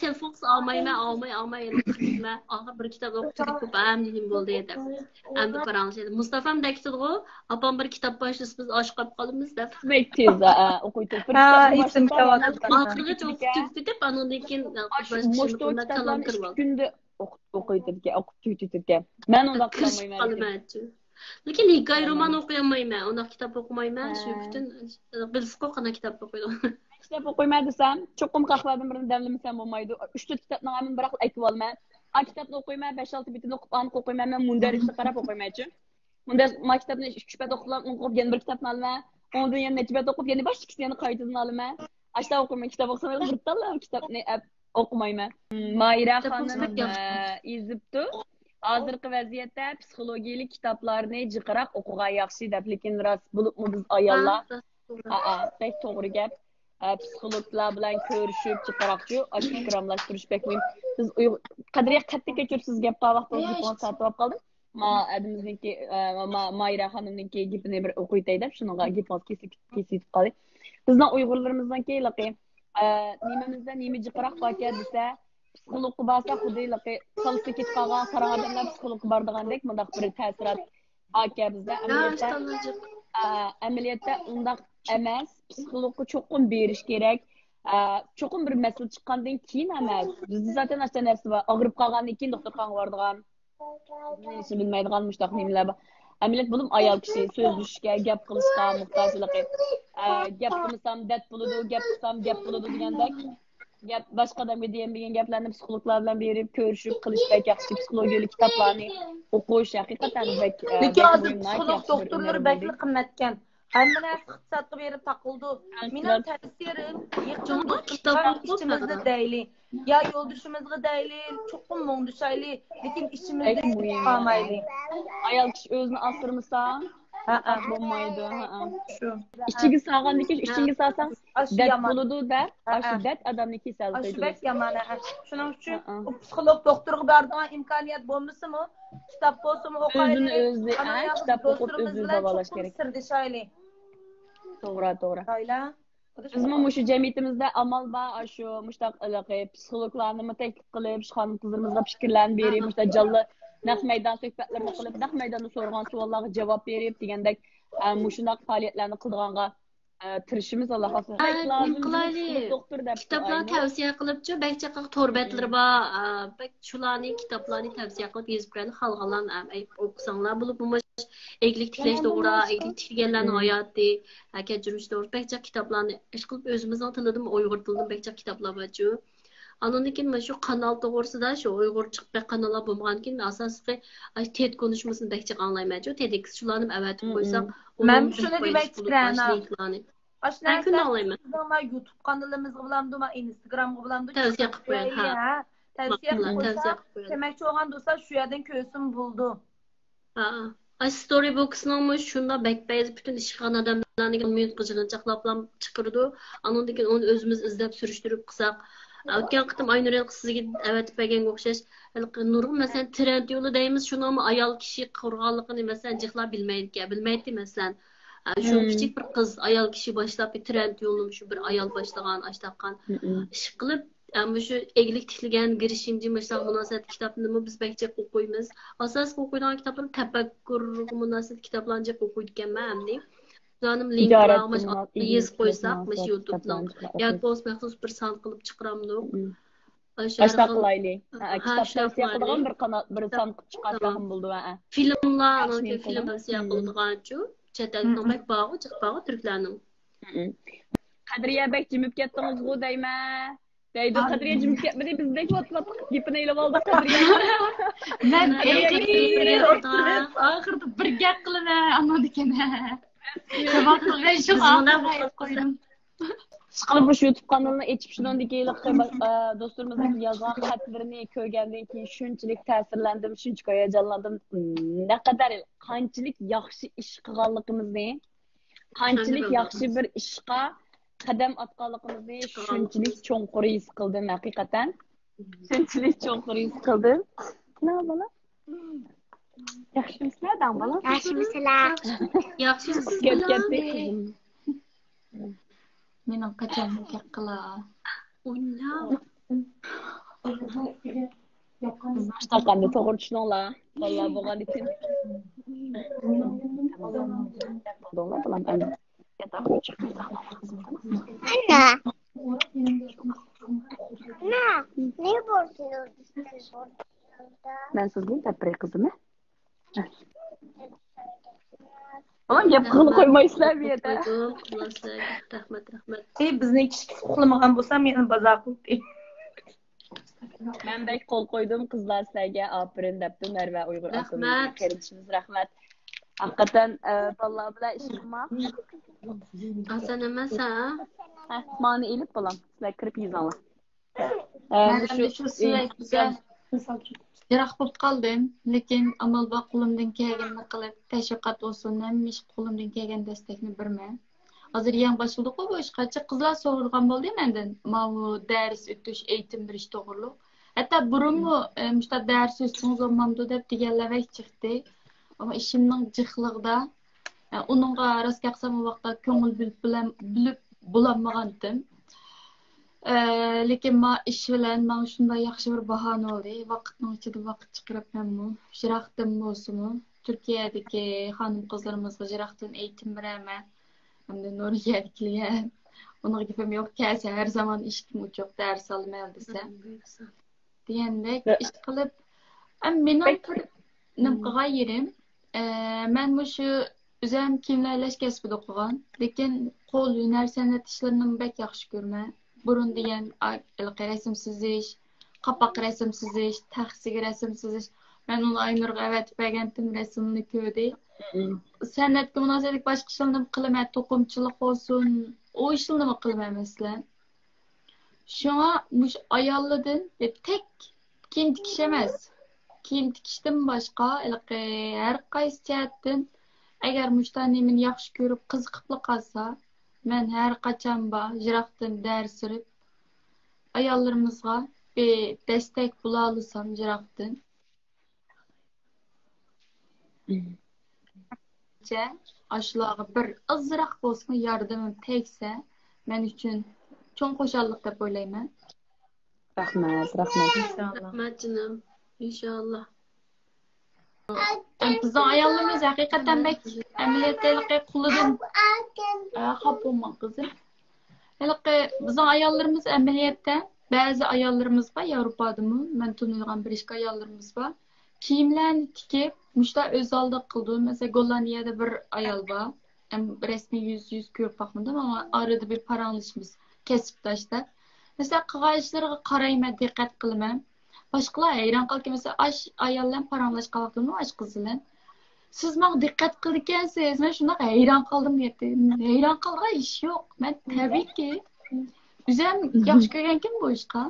telefon olmay axir bir kitob o'qib ham dedim bo'ldi edi endi qarangchi Mustafam da kitobga opam bir kitob boshlasa biz osh qolib qolamiz deb tez o'qiydi isim kavakat oxirgacha o'qib ketdi deb andan keyin kalam kirib kunda o'qib tugitdi men unda qilmayman lekin hikoya roman o'qiyolmayman undaq kitob o'qimayman shu uchun bilsizku qana kitob o'qiydi kitob o'qiyman desam cho'qim qahvadan birini damlamasam bo'lmaydi 3-4 kitobni hamma biroq aytib olman kitobni o'qiyman 5-6 bitini o'qiyman men mundarijga qarab o'qiymanchi unda maktabni 3 bet o'qib yana bir kitobni olaman ondan yana necha bet o'qib yana boshqa yana qaytadan olaman ashta o'qiyman kitob o'qisam bir talla kitobni o'qimayman Mayra xonim izibdi hozirgi vaziyatda psixologiyalik kitoblarni jiqroq o'qigan yaxshi deb lekin rost bo'libmi biz ayollar pek to'g'ri gap psixologlar bilan ko'rishib jiqroqchi fikramlashtirish bek muhim biz qadriya qattiq kechirsiz gap qilgan vaqtimizda satib olib qoldim adimizniki Mayra xonimniki gapini bir o'qiytay deb shunaqa gapimiz kesib qoldik bizning uyg'urlarimizniki nimamizda nima jiqroq bor desa psixolog bo'lsa xuddi qalsa ketib qolgan qara odamlar psixolog bordagandek bundaq bir ta'sirot aka bizda amaliyotda undaq emas psixologga cho'qim berish kerak cho'qim bir masala chiqqandan keyin emas bizda zaten ashta narsa bor og'rib qolgandan keyin doktorxonaga boradigan nechini bilmaydigan mushtaq nimalar bor amaliyot bo'lib ayol kishi so'zlashga gap qilishga muhtojligi gap qilsam dard bo'ladi gap qilsam gap bo'ladi degandek gap boshqa odamga deyilmagan gaplarni psixologlar bilan berib ko'rishib qilishda yaxshi psixologiyalik kitoblarni o'qish haqiqatan lekin hozir psixolog doktorlar bakli qimmatgan hamma narsa iqtisodga berib taqildi mening tavsiyam yaqin ishimizni deyli ya yo'ldoshimizga deyli cho'qim mo'ngdishayli lekin ishimizda qolmayli ayol kishi o'zini asirmasa bo'lmaydi shu ichiga solgandan keyin ichingga solsang dard bo'ladi da shu dard odamni kasallaydi shu bak yomon shuning uchun psixolog doktorga boradigan imkoniyat bo'lmasimi Kitap olsun Özünü özü, Ana kitap okup dostlarımız özünü bilan davalaş çoxum gerek. sirdoshayli. To'g'ri. Ayla. Bizmi shu jamiyatimizda amal bor, shu mushtaq psixologlarni taklif qilib, shu xonim qizlarimizga fikrlarni berib, mushtaq jonli naq maydon suhbatlarini qilib, naq maydonda so'ralgan savollarga javob berib degandek shunaq faoliyatlarni qildiganga tirishimiz Alloh xohlasa. Nima qilaylik? Doktor deb Kitaplarni tavsiya qilibchi, bakcha tor betlari bor. Bak shularni kitaplarni tavsiya qilib yozib beradi. Xalqalarni o'qisanglar bo'lib, bu eglik tiklash to'g'ri, eglik tiklaganlarning hayoti, kechirish to'g'ri. Bakcha kitaplarni ish qilib o'zimizning tilida Uyg'ur tilida bakcha kitaplar bor-ku. Andan keyin mana shu kanal to'g'risida shu Uyg'urcha kanallar bo'lmagan keyin asosiy TED konuşmasini bakcha anglayman-ku. TEDx shularni avatib qo'ysak, men shuni demoqchiman. Ben kun alayım. YouTube kanalımızga bilamdı, Instagramga bilamdı. Tavsiya qilib qo'ying, ha. Tavsiya qilib Tavsiya qo'ysak, qilib qo'ying. demakchi olgan do'stlar shu yerdan ko'rsin bo'ldi. Storybox'ның şunda backbase bütün işğan adamlarını minut qıcığını çaqlaplam çıxırdı. Anondan keyin onu özümüz izlep sürüştürüp qısaq. Ötken qıtım Aynurel sizga avatib berganga o'xshash. Nurg'un masalan trend yo'li deymiz, shuni ayol kishi qurg'onligini masalan jiqlar bilmaydi masalan. Şu küçük bir kız ayol kishi boshlab trend yo'lini shu bir ayol boshlagan, ashtaqqan ish qilib ama şu eglik tikilgan girişimci mesela münasebet kitaplarını biz bekçe okuyumuz. Asas okuyulan kitapların tefekkür münasebet kitaplarınca okuyurken ben de. Zanım link var ama yazı koysak mesela YouTube'dan. Ya post maxsus bir san kılıp çıkıramdık. Ashtaqqlayli. Kitap tavsiya qilgan bir kanal bir san chiqargan bo'ldi va. Filmlar, film tavsiya qilganchu. Chet elning bak bağı, chiq bağı Türklarning. Qadriya bek jimib ketdingiz-ku deyman. Deydi Qadriya jimib ketmadi, bizdek vat gapini ilib oldi Qadriya. Men oxirda bir gap qilaman, ana dekana. Sabah qilgan shu qo'ydim. Siqilib shu YouTube kanalini ochib shuningdek do'stlarimizning yozgan xatlarini ko'rgandan keyin shunchalik ta'sirlandim, shunchalik hayajonlandim. Naqadar qanchalik yaxshi ish qilganligimizni, qanchalik yaxshi bir ishqa qadam atganligimizni shunchalik cho'nqur his qildim haqiqatan. Shunchalik cho'nqur his qildim. Nima bola? Yaxshimisizlar, dam bola? Yaxshimisizlar? Yaxshimisizlar? Mening qachon nikah qila? O'yla. Shtaqanni to'g'ri tushuninglar. Vallahi bo'lgan uchun. Ana, ne borcuyorsun? Ben sizin tepre kızımı. Oğlum gap qilib qo'ymaysizlar bu yerda. Rahmat. Bizni kichik uxlamagan bo'lsam, meni bazoq qilib. Men bek qo'l qo'ydim qizlar sizlarga apirin debdi Merve Uyg'ur Rahmat. Qerishimiz rahmat. Haqiqatan vallahi bilan ish qilmoq. Asan emas ha? Mani ilib bolam. Sizlar kirib yezinglar. Shu sizlarga Yiroq bo'lib qoldim, lekin amal bor qo'limdan kelganini qilib, tashviqot olsun, namish qo'limdan kelgan destekni berman. Hozir yangi boshladik-ku bu ishqacha qizlar so'ralgan bo'ldi mendan. Mana dars o'tish, e'tim berish to'g'riliq. Hatto burunmi mushta dars o'tsangiz olmamdi deb deganlar chiqdi. Ama ishimning jiqligida uningga rost gapsam u vaqtda ko'ngil bilib bo'lolmagandim. Lekin men ish bilan men shunday yaxshi bir bahona oldi. Vaqtning ichida vaqt chiqarib hamma Jiroqdan bo'lsinmi, Turkiyadagi xonim qizlarimizga Jiroqdan e'tim beraman. Hamda Nuriyadiklarga uning gapim yo'q, kelsa har zaman ishkim uchoq dars olmayman desa. Degandek ish qilib, mening nimqa yerim. Men shu o'zim kiyimlarlash kasbida o'qigan, lekin qo'l hunar san'at ishlarini bek yaxshi ko'raman. Burun degan rasm chizish, qapoq rasm chizish, taxsiga rasm chizish. Men uni Aynurga avatib bergandim, rasmni ko'rdi. San'atga munosabatli boshqa ishlarni qilaman, to'qimchilik olsun, o ishlarni qilaman masalan. Shunga mush ayollardan tek kiyim tikish emas. Kiyim tikishdan boshqa har qaysi jihatdan agar mushtani meni yaxshi ko'rib qiziqib qolsa, men har qachon Jiroqdan dars berib ayollarimizga bir destek bo'la olsam Jiroqdan Aşılarga bir azırak bolsun yardımım tegse men üçün çoğun xoşallık dep oylayman. Rahmat. İnşallah. Rahmat canım. İnşallah. Bizning ayollarimiz haqiqatan bek amaliyotlarga qulidan xap bo'lma qizim. Bizning ayollarimiz amaliyotda ba'zi ayollarimiz bor Yevropadami, men tanıgan bir ikki ayollarimiz bor. Kiyimlarni tikib, mushta o'z oldi qildi. Mesela Gollandiyada bir ayol bor. Resmi yüz ko'rib baxmadim, ama arada bir paranglashimiz kesib tashlab. Mesela qilgan ishlariga qarayman, diqqat qilaman. Başqalar hayran qalki, mesela ayollar paranglashgan vaqtimda ash qizlar. Siz menga diqqat qilgansiz, men shunda hayran qoldim dedi. Hayran qolgan ish yo'q. Men tabiiyki o'zim yaxshi ko'rgankim bu ishqa.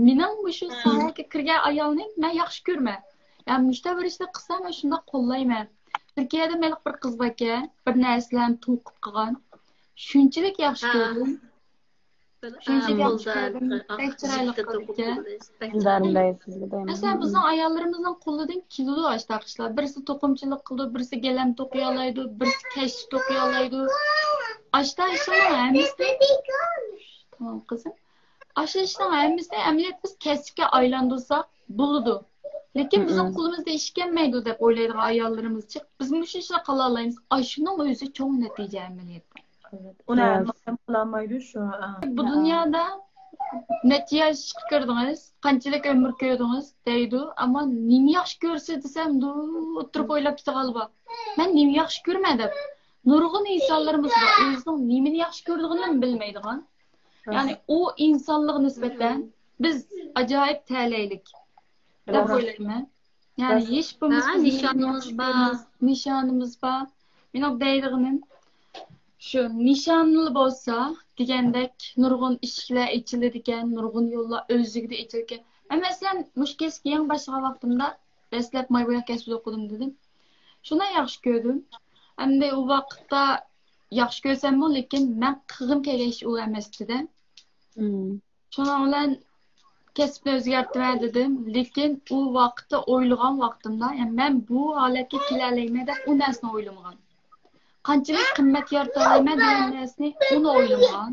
Mening shu sohaga kirgan ayolni men yaxshi ko'rman. Yani mushta bir ishni qilsam, men shunda qo'llayman. Turkiyada men bir qiz bor ekan, bir narsalarni to'qib qilgan. Shunchalik yaxshi ko'rdim. Mesela bizning ayollarımızın qo'lidan keladi ash taqishlar. Birisi to'qimchilik qildi, birisi gelam to'qiy oladi, birisi kashf to'qiy oladi. Ashda ishlar hammasi. Tamam qizim. Ashda ishlar hammasi amaliyot biz kasbga aylantirsak bo'ladi. Lekin bizning qo'limizda ish kelmaydi deb o'ylaydigan ayollarimiz chiq. Biz mush ishni qila olamiz. Shuning o'zi cho'ng natija amaliyotda. Evet. Onu anlamayam qolamaydi şu. Bu dünyada necha yosh ko'rdingiz, qanchalik umr ko'rdingiz deydi, ammo nima yaxshi ko'rsa desam, o'tirib o'ylab qolib. Men nima yaxshi ko'rmadim. Nurg'un insonlarimiz bor, o'zining nimani yaxshi ko'rdig'ini bilmaydigan. Ya'ni u insonlarga nisbatan biz ajoyib ta'laylik deb o'ylayman. Ya'ni hech bo'lmasa nishonimiz bor. Mening deydiganim şu nişanlı bolsa degandek nurg'un eshiklar ochiladigan, nurg'un yo'llar o'zligida ochilgan. Men masalan mush kesga yang boshlagan vaqtimda dastlab maybo'yoq kasbida o'qidim dedim. Shuni yaxshi ko'rdim. Endi u vaqtda yaxshi ko'rsammi, lekin men qilg'im kelgan ish u emas dedim. Shuning bilan kasbni o'zgartiraman dedim, lekin u vaqtda o'ylagan vaqtimda, yani men bu holatga kela olmayman deb u narsani o'ylamagan. Qanchalik qimmat yarata olaman degan narsani uni o'ylamagan.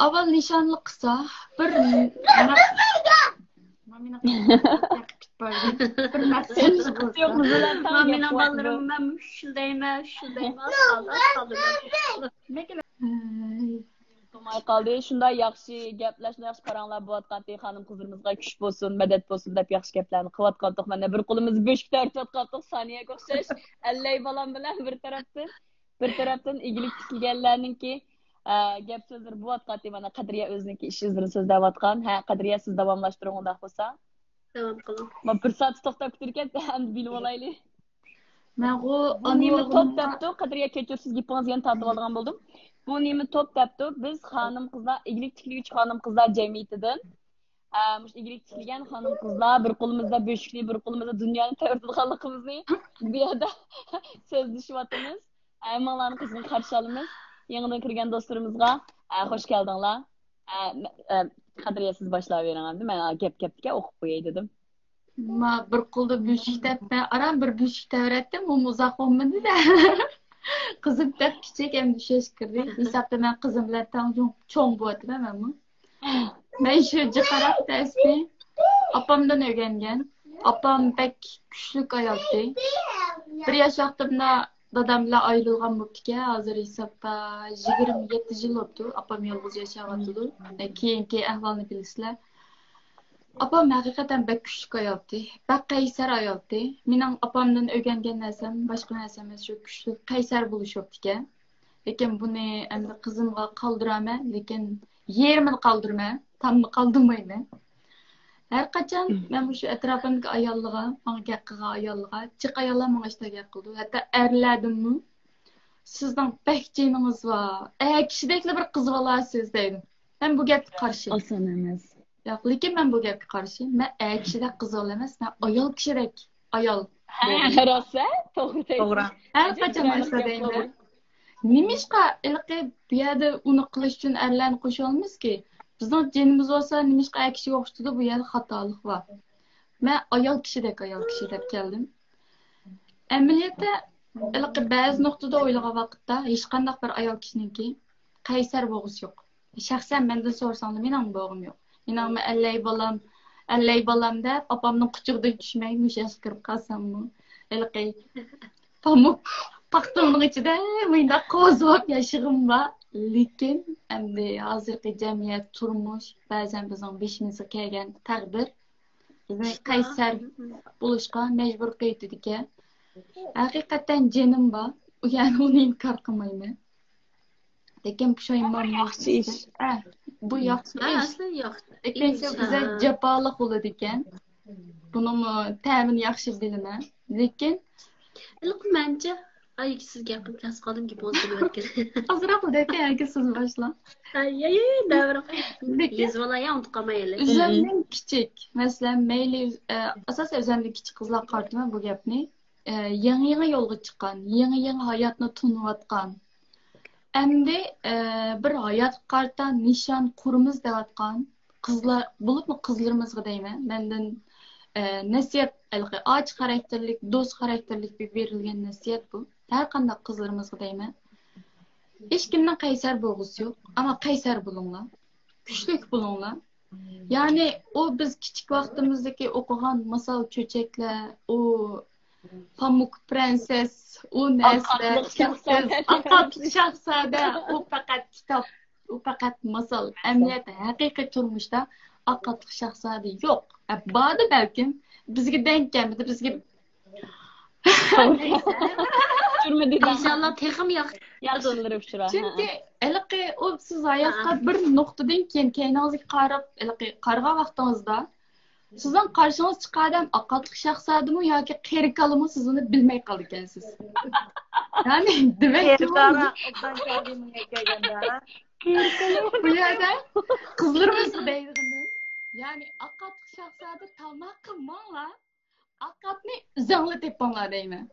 Avval nishonli qilsa, bir Tomay qoldi. Shunday yaxshi gaplar, shunday yaxshi paranglar bo'layotgan xonim qizlarimizga kuch bo'lsin, madad bo'lsin deb yaxshi gaplarni qilayotgandik. Mana bir qo'limiz bo'shikda artayotgandik, Saniyaga o'xshash. Allay balam bilan bir tarafdan igilik tikilganlarninki gap so'zlar bo'layotgan. Mana Qadriya o'ziniki ish izini so'zlayotgan. Ha, Qadriya siz davomlashtiring unda bo'lsa. Davom qiling. Men bir soat to'xtab turgan, endi bilib olaylik. Men u nima to'xtabdi? Qadriya kechirsiz gapingizni yana tortib olgan bo'ldim. Bu nima to'xtabdi? Biz xonim qizlar, igilik tikiluvchi xonim qizlar jamiyatidan mush igilik tikilgan xonim qizlar bir qo'limizda bo'shikli, bir qo'limizda dunyoni tayyorlaganligimizni bu yerda so'zlashyapmiz. Aymanlarning qizini qarshi olamiz. Yangidan kirgan do'stlarimizga xush keldinglar. Qadriya siz boshlab bering endi. Men gap-gapga o'qib qo'yay dedim. Ma bir qo'lda bo'shik deb, aram bir bo'shik tavratdim, u uzoq bo'lmadi-da. Qizim deb kichik ham dushash kirdi. Hisobda men qizim bilan tanjum cho'ng bo'ladim men. Men shu jiqarab tasni opamdan o'rgangan. Opam pek kuchli ayoldi. 1 yosh vaqtimda dadam bilan ayrilgan bo'libdi. Hozir hisobda 27 yil bo'ldi. Opam yolg'iz yashayapti. Keyingi ahvolni bilasizlar. Opam haqiqatan bek kuchli ayoldi. Bak qaysar ayoldi. Mening opamdan o'rgangan narsam boshqa narsa emas, shu kuchli qaysar bo'lish o'ptiga. Lekin buni endi qizimga qoldiraman, lekin yerimni qoldirman, tamni qoldirmayman. Har qachon men shu atrofimdagi ayollarga, menga gap qilgan ayollarga, chiq ayollar menga ishta gap qildi. Hatto erlardimmi? Sizning bahjiningiz bor. Kishidekli bir qiz olasiz deydi. Men bu gapga qarshi. Oson emas. Yo'q, lekin men bu gapga qarshi. Men kishidek qiz emas, men ayol kishidek ayol. Rosa, to'g'ri. Har qachon aytadayman. Nimishqa ilqi bu yerda uni qilish uchun erlarni qo'sha olmaymiz-ki. Bizning jinimiz bo'lsa, nimishqa kishiga o'xshatadi, bu yerda xatolik bor. Men ayol kishi deb keldim. Amaliyotda ba'zi nuqtada o'ylagan vaqtda hech qanday bir ayol kishiniki qaysar bo'g'isi yo'q. Shaxsan mendan so'rasanglar mening bo'g'im yo'q. Mening allay balam deb opamning quchug'iga tushmay mushas kirib qolsammi. Pamuk paxtamning ichida menda qo'zg'ab yashig'im bor. Lekin endi hozirgi jamiyat turmush ba'zan bizning beshimizga kelgan taqdir bizni qaysar bo'lishga majbur qiladi ekan. Haqiqatan jinim bor. Yani uni inkor qilmayman. Lekin pushaymon yaxshi ish. Bu yaxshi ish. Asli yo'q. Lekin biza jafoliq bo'ladi ekan. Buning ta'mini yaxshi bilaman. Lekin Mencha ay siz gapim biraz qoldim gibi oldu ekan. azroq ekan siz boshlang. Ay davra. Yezvalaya unutqamaylar. O'zimning kichik, masalan, mayli asosan o'zimning kichik qizlar qartaman bu gapni. Yangi yo'lga chiqqan, yangi hayotni tunayotgan. Endi bir hayot qarta nishon qurimiz deyotgan qizlar bo'libmi qizlarimizga deyman. Mendan nasihat och xarakterlik, do'st xarakterlik deb berilgan nasihat bu. Har qanday qizlarimizga deyman. Hech kimdan qaysar bo'lg'isi yo'q, ammo qaysar bo'linglar. Kuchli bo'linglar. Ya'ni o biz kichik vaqtimizdagi o'qigan masal cho'chaklar, o Pamuk prenses, u narsa, aqlli shahzoda, u faqat kitob, u faqat masal. Amaliyotda haqiqiy turmushda aqlli shahzoda yo'q. Ba'zi balkim bizga denk kelmadi, bizga İnşallah texim Yaxshilanib shura. chunki o siz hayotga bir nuqtadan keyin keyningizga qarab vaqtingizda sizdan qarshingizga chiqqan odam aqlli shahzodami yoki qerikalimi siz uni bilmay qolgan ekansiz. Ya'ni demak bu yerda qizlarimiz deydiğini ya'ni aqlli shahzoda tamoq qilmanglar. Aqlni o'zinglar tepinglar deyman.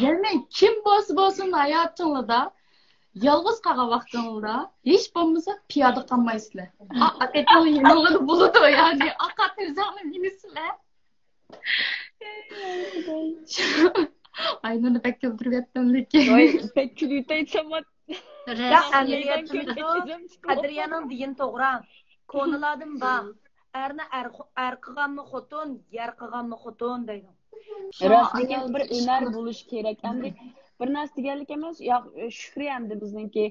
Ya'ni kim bo'lsin hayotingizda yolg'iz qolgan vaqtingizda hech bo'lmasa piyoda qolmaysizlar. Aqlni yo'lini bo'ladi, ya'ni aqlni o'zinglar bilasizlar. Aynını pek güldürüyordum lekin. Voy, pek kuluytaysan. Ya Qadriyaning deyin to'g'ri. Ko'niladim bor. Erni qilganni xotin, yer qilganni xotin deydi. Rost degan bir hunar bo'lish kerak. Endi bir narsa deganlik emas, shukri endi bizningki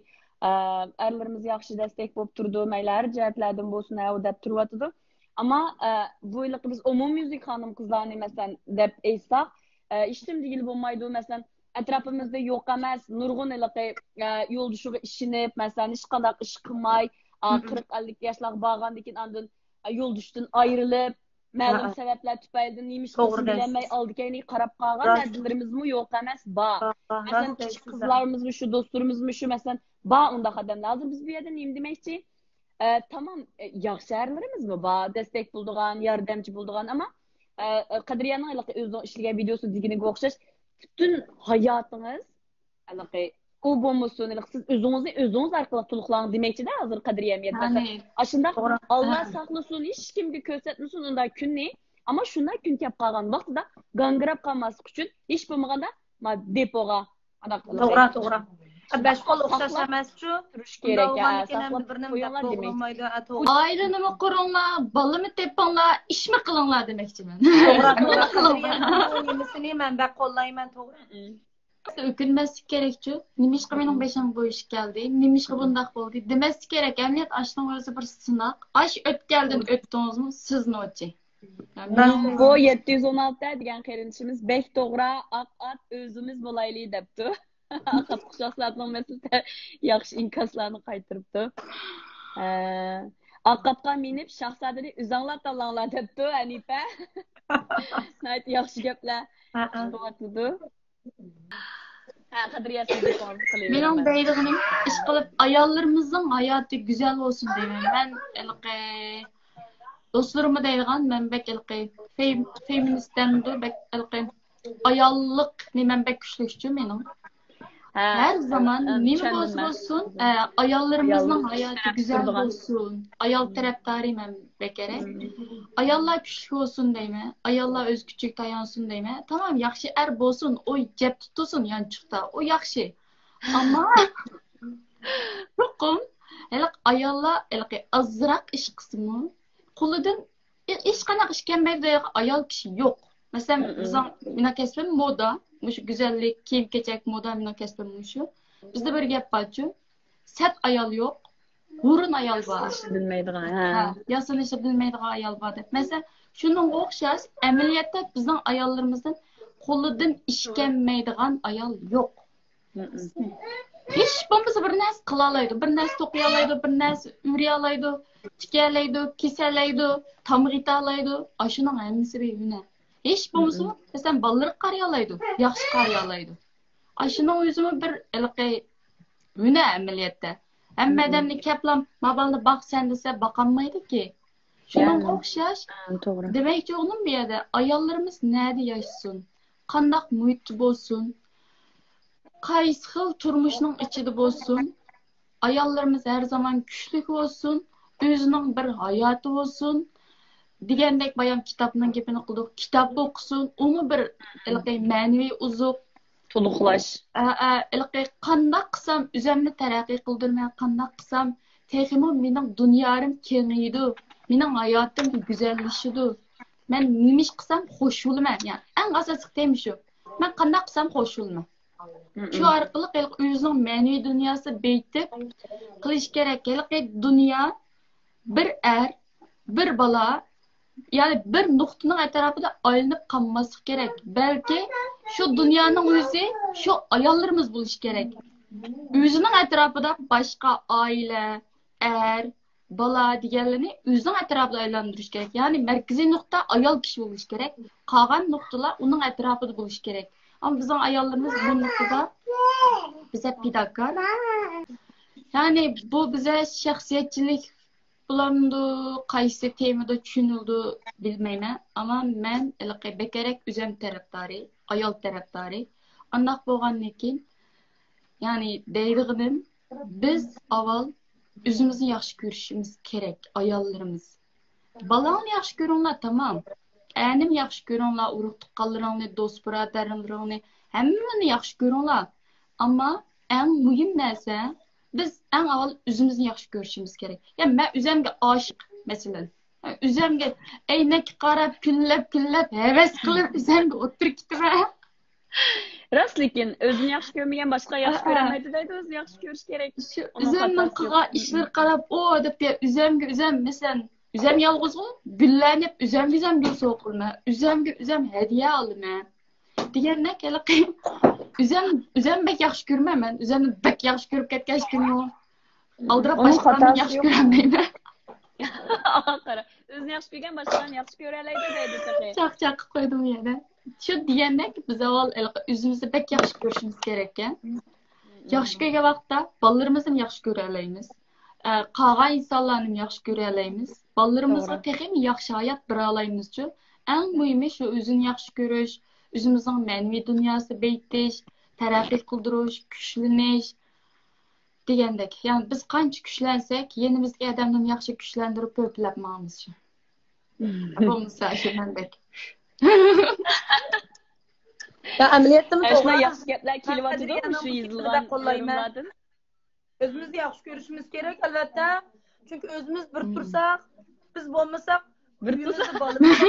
erlarimiz yaxshi destek bo'lib turdi, mayli har jihatlardan bo'lsin, deb turyotdi. Ammo bu yil biz umumyuzlik xonim qizlarni masalan deb aytsak, ishtim digil bo'lmaydi, masalan atrofimizda yo'q emas, nurg'un yo'ldoshiga ishinib, masalan hech qanday ish qilmay, 40-50 yoshlar bo'lgandan keyin andin yo'ldishdan ayrilib, ma'lum sabablar tufaylidan nemish qilishni bilmay oldikayni qarab qolgan narsalarimizmi yo'q emas, bor. Masalan kichik qizlarimizmi shu, do'stlarimizmi shu, masalan bor unda odamlar. Hozir biz bu yerda nima demoqchi? Tamam, yaxshi erlarimizmi bor, destek bo'ldigan, yordamchi bo'ldigan, ammo Qadriyaning o'zining ishlagan videosi deginiga o'xshash butun hayotingiz u bo'lmasin, siz o'zingizni o'zingiz orqali to'liqlang demoqchi-da hozir Qadriyam yetmasa. Ashunda Alloh saqlasin, hech kimga ko'rsatmasin unday kunni, ammo shunday kun kelib qolgan vaqtida gangrab qolmaslik uchun hech bo'lmaganda depoga to'g'ri. Besh qo'l o'xshash emas-ku, turish kerak. Ailani quringlar, bolani tepinglar, ishmi qilinglar demoqchiman. Nimasini men bak qo'llayman, to'g'ri. Ökünmesi gerekçi. Nimişki benim beşim bu iş geldi. Nimişki bundak oldu. Demesi gerek. Emniyet aşkın orası bir sınak. Aş öt geldin öttünüz mü? Siz ne olacak? Bu 716 degan qerinishimiz bek to'g'ri at o'zimiz bo'laylik debdi. Aqat quchoqlarning mesela yaxshi inkaslarni qaytiribdi. Aqatga minib shahzodani o'zinglar tanlanglar debdi Hanifa. Nayt yaxshi gaplar. Bo'tdi. Benim beyliğim iş kılıp ayarlarımızın hayatı güzel olsun deyim. Ben dostlarıma deyilgan, ben bek feministemdi, bek ayarlık, ben bek güçlükçü benim. Her zaman nima tushundim bo'lsa men. bo'lsin, ayollarımızın hayatı Ayol güzel turdigan. olsun. Ayol taraftarıyım bekere. Ayollar güçlü olsun deyme. Ayollar öz küçük tayansın deyme. Tamam, yaxşı er bolsun, o cep tutulsun yançıqta. O yaxşı. Ama Yo'qim. Ayollar azroq ish qismi qo'lidan hech qanaqa ish kelmaydi ayol kishi yo'q. Masalan, bizning kasbim moda, shu go'zallik, kiyim-kechak moda mening kasbim shu. Bizda bir gap borchu, sat ayol yo'q, hurun ayol bor. Bilmaydigan. Yasanishi bilmaydigan ayol bor deb. Masalan, shunga o'xshash amaliyotda bizning ayollarimizdan qo'lidan ish kelmaydigan ayol yo'q. Hiç bo'lmasa bir narsa qila oladi, bir narsa to'qiy oladi, bir narsa uriy oladi, tikka oladi, kesalaydi, tamg'ita oladi. Shuning hammasi bevina. Hech bo'lmasa, masalan, bolalar qariy oladi, yaxshi qariy oladi. Shuning o'zimi bir bevina amaliyotda. Hamma odamni kaplam, mabalni boqsan desa boqolmaydi-ki. Shuning o'xshash. To'g'ri. Demakchi o'g'lim bu yerda ayollarimiz nada yashsin, qandoq muhitda bo'lsin, qaysi xil turmushning ichida bo'lsin, ayollarimiz har zaman kuchli bo'lsin, o'zining bir hayoti bo'lsin. Degandek bayon kitobning gapini qildik, kitob o'qisin, uni bir ma'naviy uzuq To'liqlash. Qandoq qilsam o'zimni taraqqiy qildirmay, qandoq qilsam texmo mening dunyoim kengaydi, mening hayotim go'zallashidi. Men nima ish qilsam xush bo'laman. Ya'ni eng asosiy tema shu. Men qandoq qilsam xush bo'laman. Shu orqali o'zining ma'naviy dunyosi beytib qilish kerak. Dunyo bir bir bola, ya'ni bir nuqtaning atrofida aylanib qolmaslik kerak. Balki shu dunyoning o'zi shu ayollarimiz bo'lish kerak. O'zining atrofida boshqa oila, bola deganlarni o'zining atrofida aylantirish kerak. Ya'ni markaziy nuqta ayol kishi bo'lish kerak. Qolgan nuqtalar uning atrofida bo'lish kerak. Ama bizim ayollarımız bu noktada bize pidakar. Yani bu bize şahsiyetçilik bulandı, qaysi temada düşünüldü bilmeyme. Ama ben bekerek üzem taraftarı, ayol taraftarı. Anlaq bolğandan keyin yani deydiğim biz avval özümüzü yaxşı görüşümüz gerek, ayollarımız. Balani yaxşı görünler tamam. Әнім yaxşı görünlər, uruq tuqqanlarını, dost birodarlarını, hammani yaxşı görünlər. Amma ən mühim narsa biz ən avval özümüzni yaxşı görüşümüz kerak. Yəni mən özümə aşiq məsələn. Özümə eynek qarab, küllab, həvəs qılıb özümə oturub gitmə. Rast lekin özünü yaxşı görməyən başqa yaxşı görəməydi deydi, özünü yaxşı görüş kerak. Özümün qılğan işlər qarab, o dep özüm məsələn Üzem yalğızı, güllenip üzem gül soğukulma. Üzem hediye aldım ben. Diğerine kelek üzem bek yaxşı görmem ben. Üzem bek yaxşı görüp ketkeş günü. Aldırıp başkalarını yaxşı göremeyim ben. Qara. Özünü yaxşı görgen başkalarını yaxşı göreleydi deydi. Çak koydum yere. Şu diğerine biz avval üzümüzü bek yaxşı görüşümüz gereken. Yaxşı görgen vaqtda ballarımızı yaxşı göreleyimiz. Qağan insanlarını yaxşı göreleyimiz. Ballarımızga texim yaxşı hayat bira alayımız üçün ən mühimi şu özünü yaxşı görüş, özümüzün mənəvi dünyası beytiş, tərəqqi qıldırış, gücləniş degəndək. Yəni biz qancha güclənsək, yenimizdəki adamdan yaxşı gücləndirib pöpləb mağımız üçün. Bu misal şu məndək. Ya əməliyyatım Aşna yaxşı gəplər kilvatıdı şu yazılğan yorumladın. Özümüzü yaxşı görüşümüz gerek elbette. Çünkü özümüz bir tursak, biz olmasak bir tursak balımız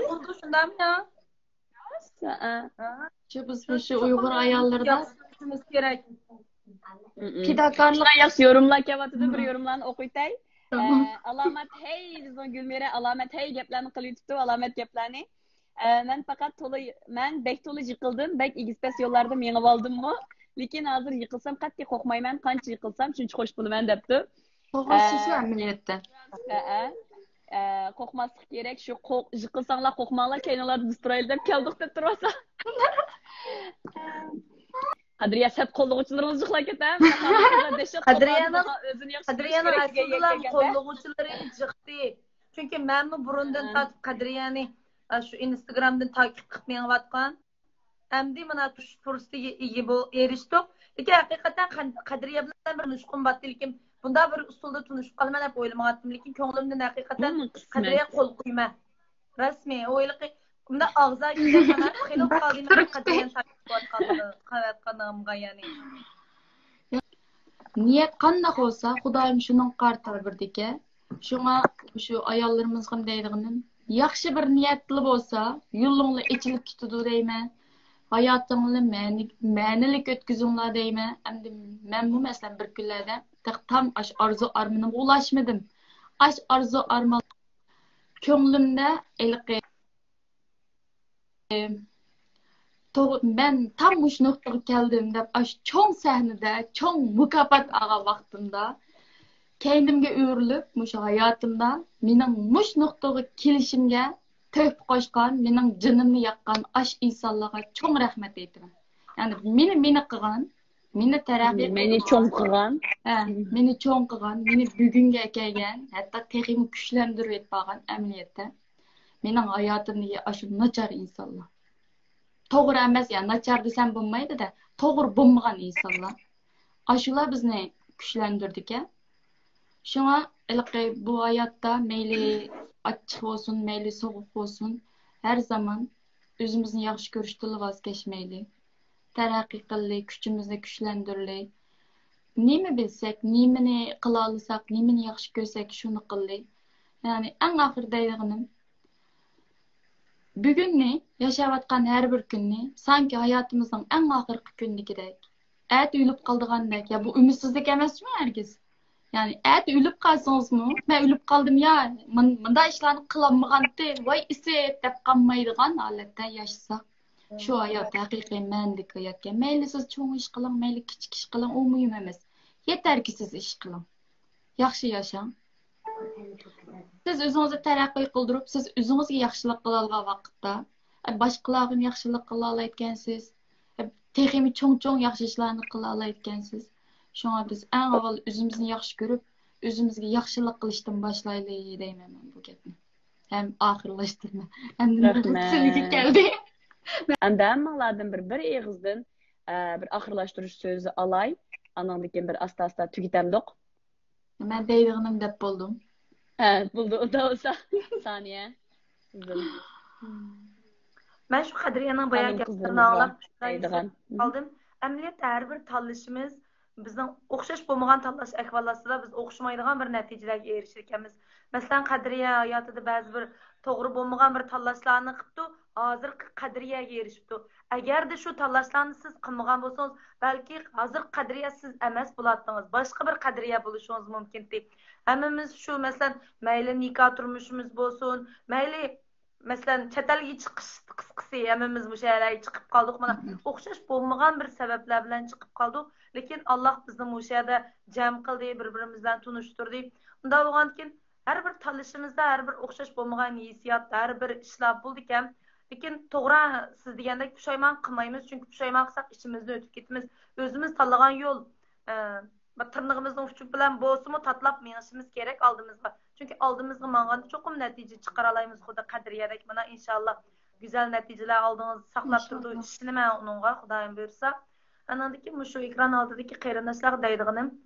oldu şundan mı ya? Biz şu Uygur ayarlarda görüşümüz gerek. Pidakarlık yaxşı yorumlar kevatıdı bir yorumlarını okuytay. Alamet hey bizon Gülmere alamet hey geplerini qilib tuttu, alamet geplerini. Men fakat men bek tolu yıkıldım, bek igispes yollarda yengib aldım mı? Lekin hazır yıkılsam qattiq qo'rqmayman, qancha yıkılsam shuncha xo'sh bo'laman debdi. Qo'rqasiz amaliyotda. Qo'rqmaslik kerak, shu yıkılsanglar qo'rqmanglar, keyinlarda biz turaylik deb keldik deb turasa. Qadriya sat qo'llovchilaringiz yig'lab ketadi. Qadriyaning aslida qo'llovchilari jiqdi. Chunki men burundan tatib Qadriyani shu Instagramdan takip qilib menayotgan. Endi mana tush fursatiga ega erishdik. Lekin haqiqatan Qadriya bilan bir nuşqun batdı, lekin bunda bir usulda tunuşup qalaman deb o'ylamadim, lekin ko'nglimdan haqiqatan Qadriya qo'l qo'yma. Rasmiy o'yliqi bunda og'za ichida mana xilo qoldi men Qadriyani taqiyotganimga ya'ni. Niyet qandaq olsa, Xudoyim şunun qartar birdike. Şuna şu ayollarımızga deydiğinim, yaxşı bir niyetli bolsa, yolunla içilip gitidi deymen. Hayatыңны мәнілік өткізіңлар дейме. Әмді мен bu мәселен bir күнлерде tam aş arzu armanıma ulaşmadım. Aş arzu arman könglimde eliqi ben tam muş noktaga keldim deb aş çoğ sahnede, çoğ mükafat ağa vaqtimda kendimge öğürülüp muş hayatımda mening muş noktaga kelishimga töhp qo'shgan, mening jinimni yaqqan aş insonlarga cho'ng rahmat aytaman. Ya'ni meni qilgan, meni taraqqiy meni cho'ng qilgan, meni cho'ng qilgan, meni bugunga kelgan, hatto texim kuchlantirib etgan amaliyotda mening hayotimdagi aşu nachar insonlar. To'g'ri emas, ya nachar desam bo'lmaydi-da, to'g'ri bo'lmagan insonlar. Aşular bizni kuchlantirdi-ki. Şuna bu hayatda meyli açık olsun, meyli soğuk olsun, her zaman özümüzün yaxşı görüştüğü vazgeçmeyli. Terakki qilli, küçümüzni güçlendirli. Nemi bilsek, nemini qılalısak, nemini yaxşı görsek şunu qilli. Yani en ahir deydiğinim, bugünni, yaşavatkan her bir günni, sanki hayatımızın en ahirki günnikidek, ət ölüp qaldığandek, ya bu ümitsizlik emas mı herkes? Yani et ölüp kalsanız mı? Ben ölüp kaldım ya. Mında işlerini kılanmağantı. Vay isi dep kalmaydıgan alette yaşasak. Şu hayat hakiki mendik hayatken. Meyli siz çoğun iş kılın, meyli küçük iş kılın. O mühim emas. Yeter ki siz iş kılın. Yaxşı yaşan. Siz özünüzü terakki kıldırıp, siz özünüzge yaxşılık kılalga vaqtda, başkalarının yaxşılık kılala etkensiz, teximi çoğun yaxşı işlerini kılala etkensiz. Şuna biz en avval özümüzü yaxşı görüp, özümüzge yaxşılık kılıştan başlaylı deymen ben bu gapni. Hem ahırlaştırma. Hem de sizge geldi. Hem alardan bir eğizden bir ahırlaştırış sözü alay. Anandaki bir asta tügitemdik. Ben deydiğinim dep buldum. Evet, buldu. O da olsa saniye. Ben şu Qadriyaning bayağı gaplarını ağlap aldım. Əməliyyat hər bir tanlışımız bizden oxşaş bo'lmagan tanlash ahvollarida biz o'xshamaydigan bir natijalarga erishganmiz. Masalan, Qadriya hayotida ba'zi bir to'g'ri bo'lmagan bir tanlashlarni qilibdi, hozir Qadriyaga erishibdi. Agarda shu tanlashlarni siz qilmagan bo'lsangiz, balki hozir Qadriya siz emas bo'lardingiz, boshqa bir Qadriya bo'lishingiz mumkin. Hammamiz shu masalan, mayli nikoh turmushimiz bo'lsin, mayli masalan chet-elga chiqish qisqasi hammamiz bu yerlarga chiqib qoldik. Mana o'xshash bo'lmagan bir sabablar bilan chiqib qoldik. Lekin Alloh bizni bu yerda jam qildi, bir-birimiz bilan tunishtirdi. Unda bo'lgankin har bir tanlashimizda har bir o'xshash bo'lmagan hissiyot, har bir ishlar bo'ldi ekan. Lekin to'g'ri siz degandek pushaymon qilmaymiz, chunki pushaymon qilsak ishimizni o'tib ketamiz. O'zimiz tanlagan yo'l tırnağımızın uçup bilen boğusumu tatlap menişimiz gerek aldığımızda. Çünkü aldığımızda mağanda çokum netice çıkaralayımız Xuda Qadriyadek. Bana inşallah güzel neticeler aldığınız saklap durduğu işini ben onunla Xudayım buyursa. Anadaki şu ekran aldıdaki qeyrindaşlar deydiğinim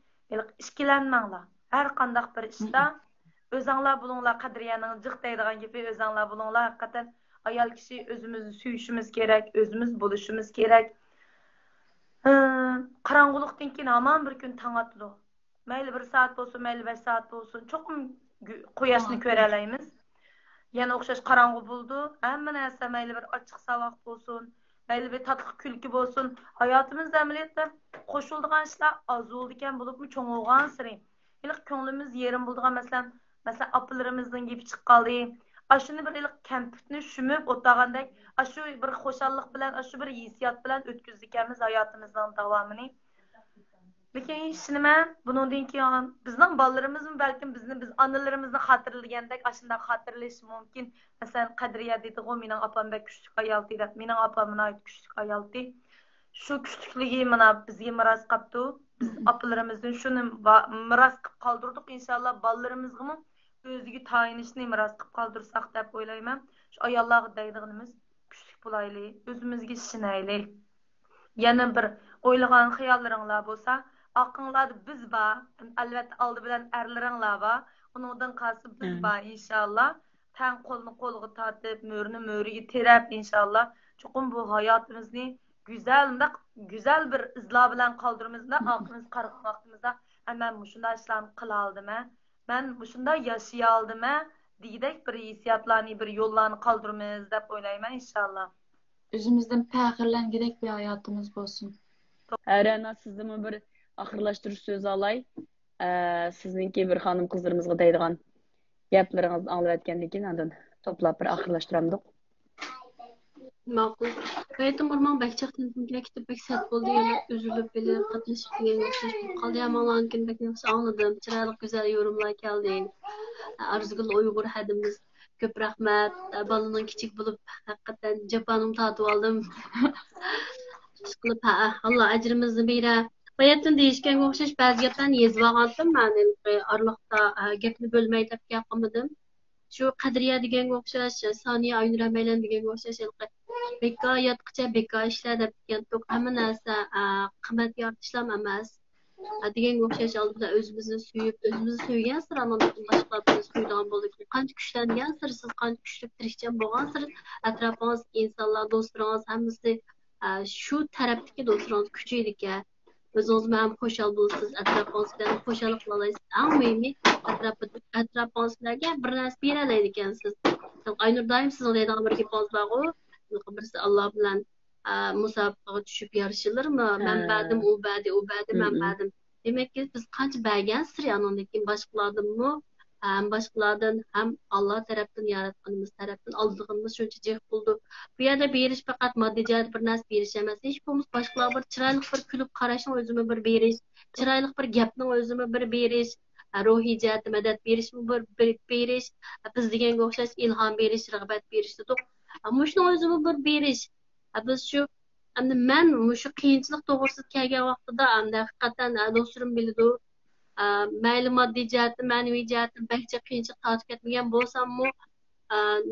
işkilenmenler. Her qandaq bir işte özanlar bulunlar Qadriyanın cıq deydiğin gibi özanlar bulunlar. Hakikaten ayal kişi özümüzü süyüşümüz gerek, özümüz buluşumuz gerek. Qarangılıqdan keyin hamon bir kun tong otdi. Mayli 1 soat bo'lsin, mayli 5 soat bo'lsin, cho'qim quyoshni ko'ra olamiz. Yana o'xshash qorong'u bo'ldi. Hamma narsa mayli bir ochiq savoq bo'lsin, mayli bir tatlı kulki bo'lsin. Hayotimizda amaliyotda qo'shiladigan ishlar oz bo'ldi ekan, bo'libmi cho'ng'ilgan sari. Iliq ko'nglimiz yerim bo'ldigan masalan apalarimizdan gapi chiqib qoldi. Aşını bir ilk kempitni şümüp otağandek, aşı bir hoşallık bilen, aşı bir hissiyat bilen ötküzdükemiz hayatımızdan devamını. Lekin şimdi ben bunun dinki bizden ballarımızın belki biz anılarımızı hatırlayandek aşında hatırlayış mümkün. Mesela Qadriya dedi o mening apam bek küçük ayal dedi. Mening apamın ait küçük ayal dedi. Şu küçüklüğü mana bizge miras qaptı. Biz apalarımızdan şunu miras qilib qaldırdık inşallah ballarımızga mı özüge tayinishni miras qilib qoldirsak deb o'ylayman. Shu ayollarga deydiganimiz kuchlik bo'laylik, o'zimizga ishinaylik. Yana bir o'ylagan xiyollaringlar bo'lsa, aqыңlarda biz bor, albatta oldi bilan erlaringlar bor. Uningdan qalsa biz bor inshaalloh. Tang qo'lni qo'lga tortib, mo'rni mo'riga terab inshaalloh. Chuqur bu hayotimizni güzel bir izla bilan qoldirimizda, aqimiz qarg'an vaqtimizda men shunday ishlarni qila oldim. Men shunday yashay oldim. Degidek bir hissiyotlarni, bir yo'llarni qoldiramiz deb o'ylayman inshaalloh. O'zimizdan faxrlangidek bir hayotimiz bo'lsin. Rana sizden bir ahırlaştırış söz alay. Sizinki bir hanım kızlarımızga deydiğen gaplarınızı anlayıp keyin toplap bir ahırlaştıramdık. Ma'qul. Hayatım orman bakacak tanıtımcıya kitap bek sert oldu yani üzülüp bile katlaşıp kaldı ya malankin bek nefsi anladım. Çıraylık güzel yorumlar geldi. Arzugul Uygur hadimiz köp rahmet. Balının küçük bulup hakikaten Japanım tatı aldım. Sıkılıp Allah acırımızı bire. Hayatın değişken okşaş bazı gaplarni yezib olgandim. Men aralıqda gapni bo'lmay deb gapirmadim. Shu qadriya degan o'xshash, Soniya Aynuramaylan degan o'xshash beka yotqicha beka ishlar deb degan hamma narsa qimmat yoritishlar emas. Degan o'xshash oldida o'zimizni suyib, o'zimizni suygan sir boshqalar bizni suydigan bo'ldik. Qancha kuchlangan sir, siz qancha kuchli tirishchan bo'lgan sir, atrofingizdagi insonlar, do'stlaringiz hammasi shu tarafdagi do'stlaringiz kuchaydi ekan. O'zingiz ham xo'shal bo'lasiz, atrofingizdan xo'shalik qilaysiz. Eng muhimi atrofingizlarga bir narsa beralaydi ekansiz. Aynur doim siz o'ylaydigan bir gapingiz bor-ku, birisi Alloh bilan musobaqaga tushib yarışılırmı? Men badim, u badi, men badim. Demek ki biz qancha bergan sir yanondaki boshqalardanmi, boshqalardan ham Alloh tarafdan yaratganimiz tarafdan aldığımız shuncha jeh bo'ldi. Bu yerda berish faqat moddiy jihat bir narsa berish emas. Hech bo'lmasa boshqalar bir chiroyli bir kulib qarashning o'zini bir berish, chiroyli bir gapning o'zini bir berish, ruhiy jihatda madad berish bir berish, biz deganga o'xshash ilhom berish, rag'bat berish dedik. Ammo shuni o'zini bir berish. Biz shu men shu qiyinchilik to'g'risida kelgan vaqtida haqiqatan do'stlarim biladi. Mayli moddiy jihatda, ma'naviy jihatda bakcha qiyinchilik tortib ketmagan bo'lsammi,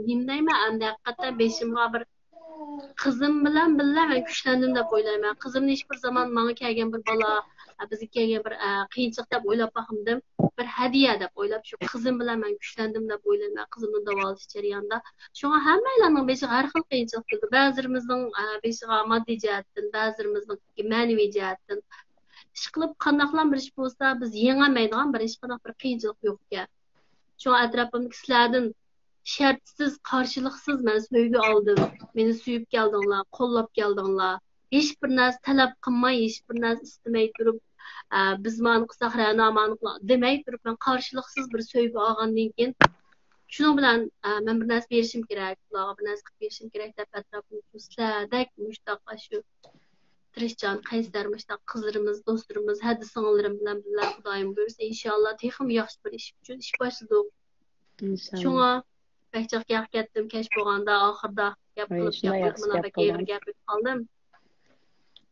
nima deyman, haqiqatan beshimga bir qizim bilan birga men kuchlandim deb o'ylayman. Qizimni hech bir zaman menga kelgan bir bola, bizga kelgan bir qiyinchilik deb o'ylab boqmadim. Bir hadiya deb o'ylab shu qizim bilan men kuchlandim deb o'ylayman. Qizimni davolash jarayonida. Shunga hammalarning beshiga har xil qiyinchilik keldi. Ba'zilarimizning beshiga moddiy jihatdan, ba'zilarimizning ma'naviy jihatdan. Ish qilib qandaqlam bir ish bo'lsa, biz yengolmaydigan bir hech qanday bir qiyinchilik yo'q ekan. Shu atrofimdagi sizlardan shartsiz, qarshiliksiz men sevgi oldim. Meni suyib keldinglar, qo'llab keldinglar. Hech bir narsa talab qilmay, hech bir narsa istamay turib, biz mani qilsak, mani demay turib, men qarshiliksiz bir sevgi olgandan keyin shuning bilan men bir narsa berishim kerak, ularga bir narsa qilib berishim kerak deb atrofimda sizlardek mushtaq shu tirishchan, qaysar mushtaq qizlarimiz, do'stlarimiz, haddi sing'illarim bilan birga Xudoyim buyursa, inshaalloh texim yaxshi bir ish uchun ish boshladik. İnşallah. Shunga bakchaq gap ketdim, kech bo'lganda oxirida gap qilib mana bir gap qoldim.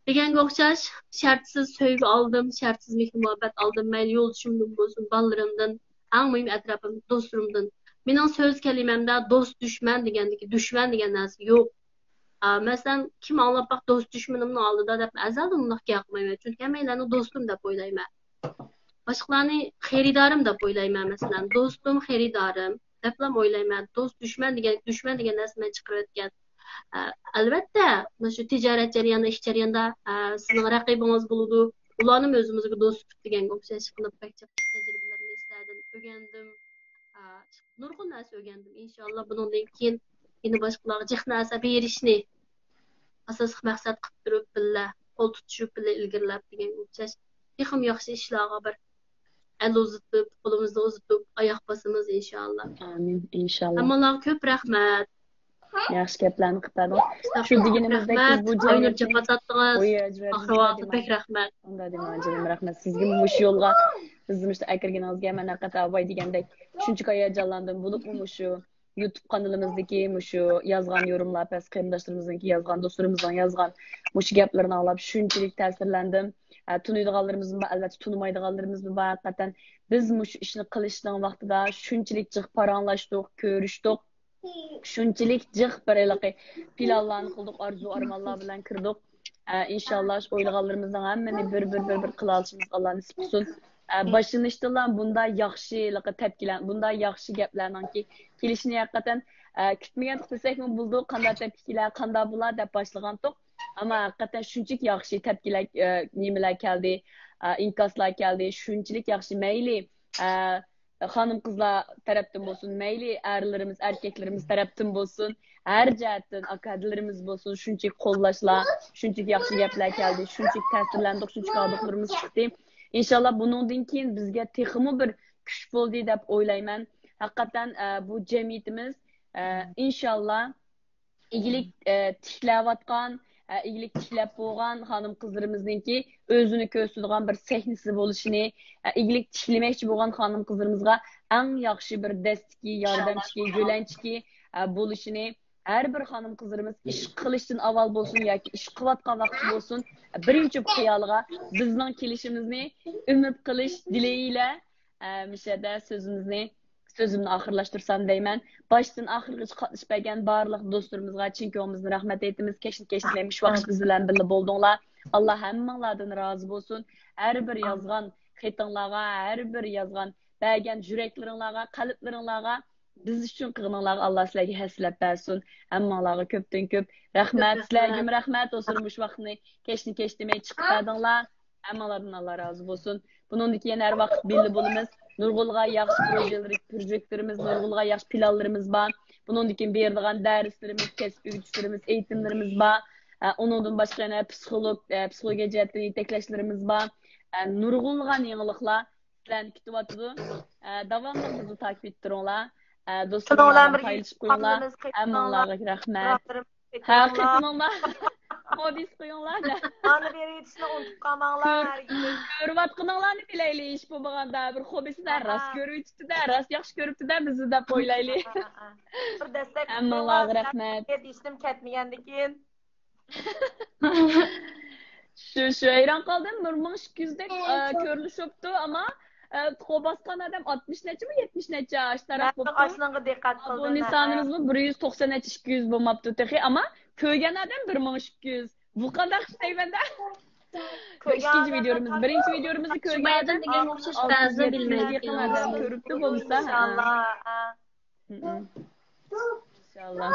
Deganga o'xshash shartsiz sevgi oldim, shartsiz mehr muhabbat oldim. Mayli yo'ldoshimdan bo'lsin, bolarimdan, eng muhim atrofim do'stlarimdan. Mening so'z kalimamda do'st dushman degan narsa yo'q. Masalan, kim anglab baq do'st dushmanimni oldida deb azaldan uni qilmayman. Chunki hammalarni do'stim deb o'ylayman. Boshqalarni xaridorim deb o'ylayman. Masalan, do'stim, xaridorim deb o'ylayman. Do'st dushman degan narsani chiqarayotgan. Albatta, shu tijorat jarayonida, ish jarayonida sizning raqibingiz bo'ladi. Ularni o'zimizga do'st tut deganga o'xshash qilib bakcha tajribalarni eslardan o'rgandim. Nurg'un narsa o'rgandim. Inshaalloh bundan keyin yana boshqalarga jiq narsa berishni asosiy maqsad qilib turib, birga qo'l tutishib, birga ilgarilab deganga o'xshash texim yaxshi ishlarga bir el uzatib, qo'limizni uzatib, oyoq bosamiz inshaalloh. Amin inshaalloh. Hammalarga ko'p rahmat. Yaxshi gaplarni qiladi. Shu deganimizdek biz bu Aynur jafotatdingiz. Oxirgi bek rahmat. Unda demoqchiman, rahmat sizga mush yo'lga bizning akirganingizga men haqiqatan avay degandek shuncha hayajonlandim. Bo'lib shu YouTube kanalimizdagi shu yozgan yorumlar, past qarindoshlarimizningki yozgan, do'stlarimizning yozgan mush gaplarini anglab shunchalik ta'sirlandim. Tunuydiganlarimiz bor, albatta tunimaydiganlarimiz bor. Haqiqatan biz mush ishni qilishning vaqtida shunchalik jiq paranglashdik, ko'rishdik. Shunchalik jiq bir planlarni qildik, orzu armonlar bilan kirdik. İnşallah şu o'ylaganlarimizning hammani bir qila olishimiz Alloh nasib qilsin. Başlanışdılar bunda yaxşılıqı tepkiler, bunda yaxşı gaplarninki kelishini haqiqatan kutmagan desakmi buldu, qanday tepkilar, qanday bular deb boshlagandik. Ama haqiqatan shunchalik yaxshi tepkilar, nimalar keldi, inkaslar keldi, shunchalik yaxshi mayli. Hanım kızlar taraftan olsun, meyli erlerimiz, erkeklerimiz taraftan olsun, her cihetten akadlarımız olsun, şunçuk kollaşlar, şunçuk yaxşı gaplar geldi, şunçuk tesirlendik, şunçuk aldıklarımız çıktı. İnşallah bunun keyin bizge texmi bir kuch bo'ldi deb o'ylayman. Haqiqatan bu jamiyatimiz inşallah iyilik tiklayotgan, iyilik tiklab bo'lgan xonim qizlarimizningki o'zini ko'rsatadigan bir sahnasi bo'lishini, iyilik tiklamoqchi bo'lgan xonim qizlarimizga eng yaxshi bir dastki, yordamchi, yo'lanchi bo'lishini har bir xonim qizlarimiz ish qilishdan avval bo'lsin yoki ish qilayotgan vaqti bo'lsin birinchi xiyoliga bizning kelishimizni umid qilish dileğiyle mishada sözümni oxirlashtirsam deyman. Başdan oxirgacha qatnashib barliq do'stlarimizga chin ko'nglimizdan rahmat aytamiz. Keşin shu vaqt biz bilan birga bo'ldinglar. Alloh hammanglardan rozi bo'lsin. Har bir yozgan xatinglarga, har bir yozgan bergan yuraklaringlarga, qalblaringlarga biz uchun qilganinglarga Alloh sizlarga haslab bersin. Hammanglarga ko'pdan ko'p rahmat. Sizlarga rahmat olsun bu vaqtni kesh demay chiqib berdinglar. Hammanglardan Alloh rozi bo'lsin. Bundan keyin har vaqt birga bo'lamiz. Nurgul'a yaxshi projektlerimiz, Nurgul'a yaxshi planlarımız var. Bunun için berdiğin derslerimiz, kesip öğütüşlerimiz, eğitimlerimiz var. Onundan başka yana psikoloji cihetten yetekleşlerimiz var. Nurgul'a yenilikler sizlerni kütüp atıdı. Davamlı bizi takip ettirinler. Dostlarımla paylaşıp koyunlar. Hammalarga rahmat. Haqiqatınlar. Hodis qo'yinglar. Ana beri yetishni unutib qolmanglar. Ko'rayotganinglarni tilaylik. Ish bo'lmaganda bir hobisidan rast ko'rib yetibdi-da, rast yaxshi ko'ribdi-da, bizni deb o'ylaylik. Bir dastak. Hammalarga rahmat. Yetishdim ketmagandan keyin. Şu hayran qaldim. 1200 dek ko'rinishibdi, ama Qobasqan adam 60 necha mi 70 necha ash taraf bo'libdi. Aşınanga diqqat qildim. Abone sanımız 190 necha 200 bo'lmabdi texi, ama ko'rgan adam 1200. Bu qanday deyman-da. İkinci videomuz, birinchi videomizni ko'rgan adam degan o'xshash ba'zi bilmaydi. Ko'ribdi bo'lsa. İnşallah. İnşallah.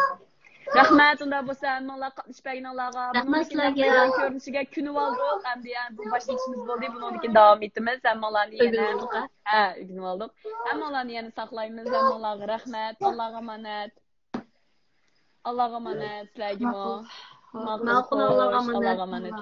Rahmat unda bo'lsa hammanglar qatnashganlarga, rahmat sizlarga. Ko'rinishiga kunib oldik. Endi bu boshlashimiz bo'ldi. Bundan keyin davom etamiz. Hammanglarni yana o'rganib oldik. Hammanglarni yana saqlaymiz. Hammanglarga rahmat. Allohga omonat. Allohga omonat. Sizlarga ma'qul. Allohga omonat.